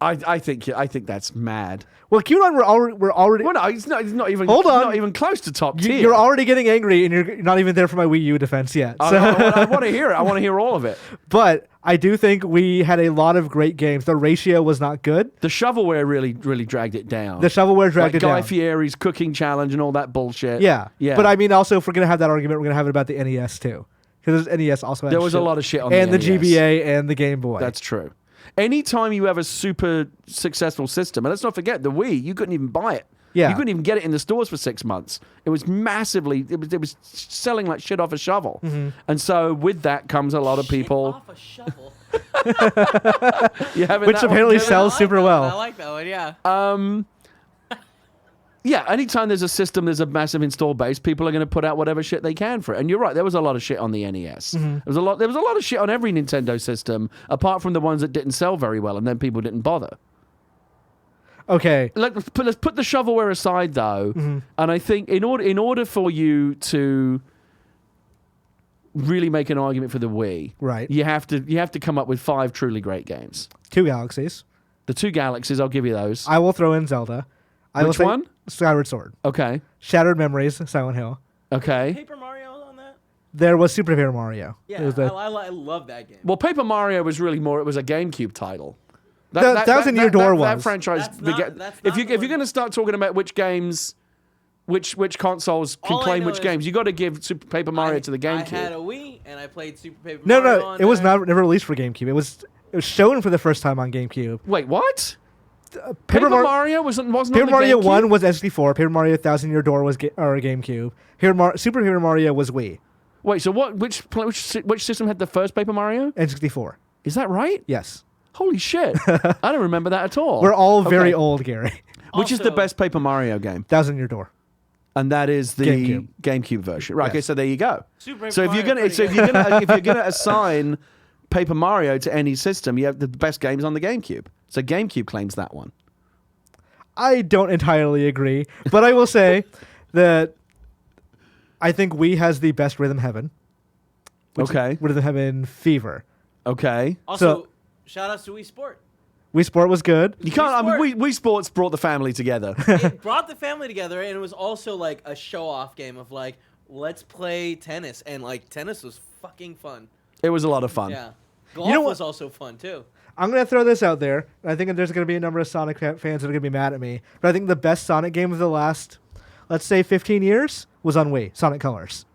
I think that's mad. Well, QAnon we're already. Well, no, it's not even. Hold on. Not even close to top tier. You're already getting angry, and you're not even there for my Wii U defense yet. So. I want to hear it. I want to hear all of it. But I do think we had a lot of great games. The ratio was not good. The shovelware really dragged it down. The shovelware dragged it down. Guy Fieri's cooking challenge and all that bullshit. Yeah. Yeah. But I mean, also, if we're gonna have that argument, we're gonna have it about the NES too, because NES also had There was a lot of shit on and the the NES. GBA and the Game Boy. That's true. Anytime you have a super successful system, and let's not forget the Wii, you couldn't even buy it. Yeah. You couldn't even get it in the stores for 6 months. It was massively, it was selling like shit off a shovel. Mm-hmm. And so with that comes a lot of people. Off a shovel. You having Which that one, apparently Kevin? sells super well. I like that one. Yeah. Yeah, anytime there's a system, there's a massive install base, people are going to put out whatever shit they can for it. And you're right, there was a lot of shit on the NES. There was a lot of shit on every Nintendo system, apart from the ones that didn't sell very well, and then people didn't bother. Okay. Let's put the shovelware aside, though, and I think in order for you to really make an argument for the Wii, Right. you have to come up with 5 truly great games. 2 Galaxies. The 2 Galaxies, I'll give you those. I will throw in Zelda. Which one? Skyward Sword. Okay. Shattered Memories, Silent Hill. Okay. Paper Mario on that. There was Super Paper Mario. Yeah, It was the- I love that game. Well, Paper Mario was really more. It was a GameCube title. Thousand Year Door that was. franchise. That's not- that's if not you're going to start talking about which games, which consoles can All I claim know which is games, you got to give Super Paper Mario to the I had GameCube. a Wii and I played Super Paper No, Mario. on it was there. never released for GameCube. It was shown for the first time on GameCube. Wait, what? Paper Mario wasn't Paper on the Mario GameCube? 1 was N64. Paper Mario Thousand Year Door was GameCube. Super Paper Mario was Wii. Wait, so what? Which system had the first Paper Mario? N64. Is that right? Yes. Holy shit! I don't remember that at all. We're all very Okay. old, Gary. Which is the Also- best Paper Mario game? Thousand Year Door. And that is the GameCube version. Right. Yes. Okay, so there you go. Super So if you're Mario gonna pretty if you're gonna assign Paper Mario to any system, you have the best games on the GameCube. So GameCube claims that one. I don't entirely agree, but I will say that I think Wii has the best Rhythm Heaven. Okay. Rhythm Heaven Fever. Okay. Also, shout outs to Wii Sport. Wii Sport was good. You can't. Wii I mean, Wii Sports brought the family together. It brought the family together, and it was also like a show-off game of like, let's play tennis, and like tennis was fucking fun. It was a lot of fun. Yeah, golf was also fun too. I'm going to throw this out there. I think there's going to be a number of Sonic fans that are going to be mad at me. But I think the best Sonic game of the last, let's say, 15 years was on Wii, Sonic Colors.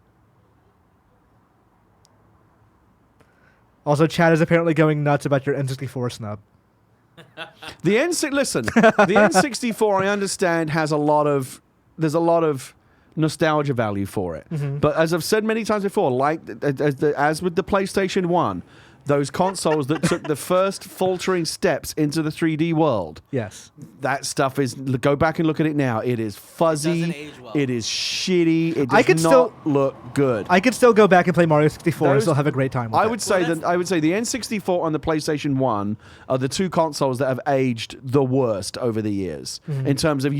Also, Chad is apparently going nuts about your N64 snub. The N64 I understand has there's a lot of nostalgia value for it. Mm-hmm. But as I've said many times before, like as with the PlayStation 1, those consoles that took the first faltering steps into the 3D world. Yes. That stuff is, go back and look at it now. It is fuzzy. It doesn't age well. It is shitty. It I does could not still- look good. I could still go back and play Mario 64 and Those- still have a great time with I it. would say the N64 and the PlayStation 1 are the two consoles that have aged the worst over the years. Mm-hmm. In terms of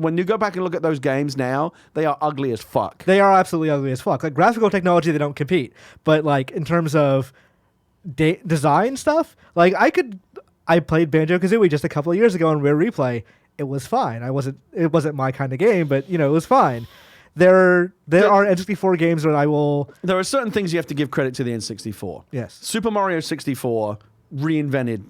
when you go back and look at those games now, they are ugly as fuck. They are absolutely ugly as fuck. Like, graphical technology, they don't compete. But, like, in terms of design stuff, like, I played Banjo-Kazooie just a couple of years ago on Rare Replay. It was fine. It wasn't my kind of game, but, it was fine. There are N64 games where I will... There are certain things you have to give credit to the N64. Yes. Super Mario 64 reinvented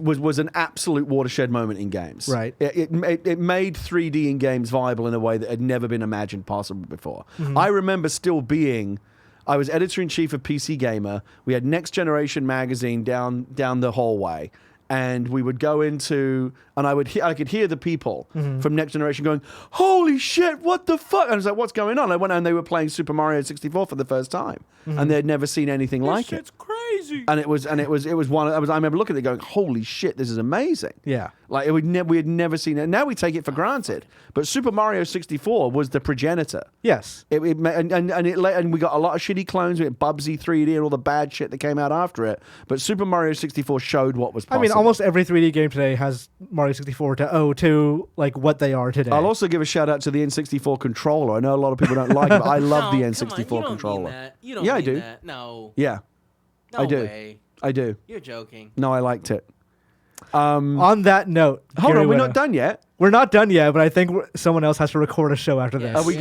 was an absolute watershed moment in games. Right. It made 3D in games viable in a way that had never been imagined possible before. Mm-hmm. I remember still being... I was editor-in-chief of PC Gamer. We had Next Generation magazine down the hallway. And we would go into, and I could hear the people from Next Generation going, "Holy shit, what the fuck?" And I was like, "What's going on?" I went and they were playing Super Mario 64 for the first time, and they had never seen anything like it. It's crazy. And it was one. I remember looking at it going, "Holy shit, this is amazing!" Yeah. Like we had never seen it. Now we take it for granted. But Super Mario 64 was the progenitor. Yes. And we got a lot of shitty clones. We had Bubsy 3D and all the bad shit that came out after it. But Super Mario 64 showed what was possible. I mean, almost every 3D game today has Mario 64 to owe to, like, what they are today. I'll also give a shout out to the N64 controller. I know a lot of people don't like it, but I love the N64 controller. You don't Yeah, I mean do. that. No. Yeah, No I do. way. I do. You're joking. No, I liked it. On that note, Hold Gary on, we're Whitta. not done yet. We're not done yet, but I think someone else has to record a show after this. Are we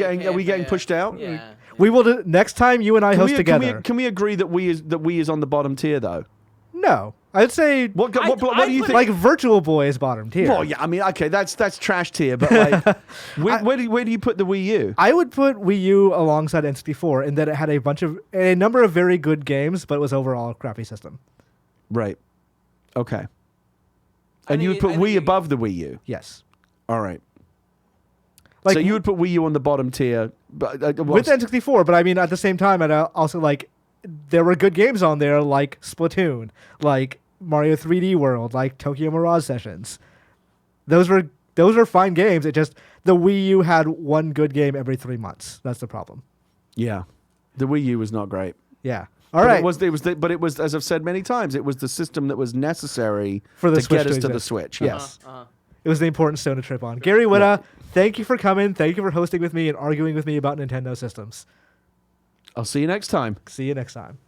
getting pushed out? Yeah. We will do next time. You and I host together. Can we agree that Wii is on the bottom tier though? No, I'd say What do you think? like Virtual Boy is bottom tier. Well, yeah, I mean, okay, that's trash tier, but like, where do you put the Wii U? I would put Wii U alongside N64 in that it had a number of very good games, but it was overall a crappy system. Right. Okay. I And you would think put it- Wii above the Wii U. Yes. All right. Like, So you would put Wii U on the bottom tier, but with N64, but I mean at the same time, I'd also like there were good games on there like Splatoon, like Mario 3D World, like Tokyo Mirage Sessions. Those were fine games. It just the Wii U had one good game every 3 months. That's the problem. Yeah, the Wii U was not great. Yeah. All right. But it was, as I've said many times, it was the system that was necessary For the to Switch get us to to the exist. Switch. Yes. It was the important stone to trip on. Gary Whitta, thank you for coming. Thank you for hosting with me and arguing with me about Nintendo systems. I'll see you next time. See you next time.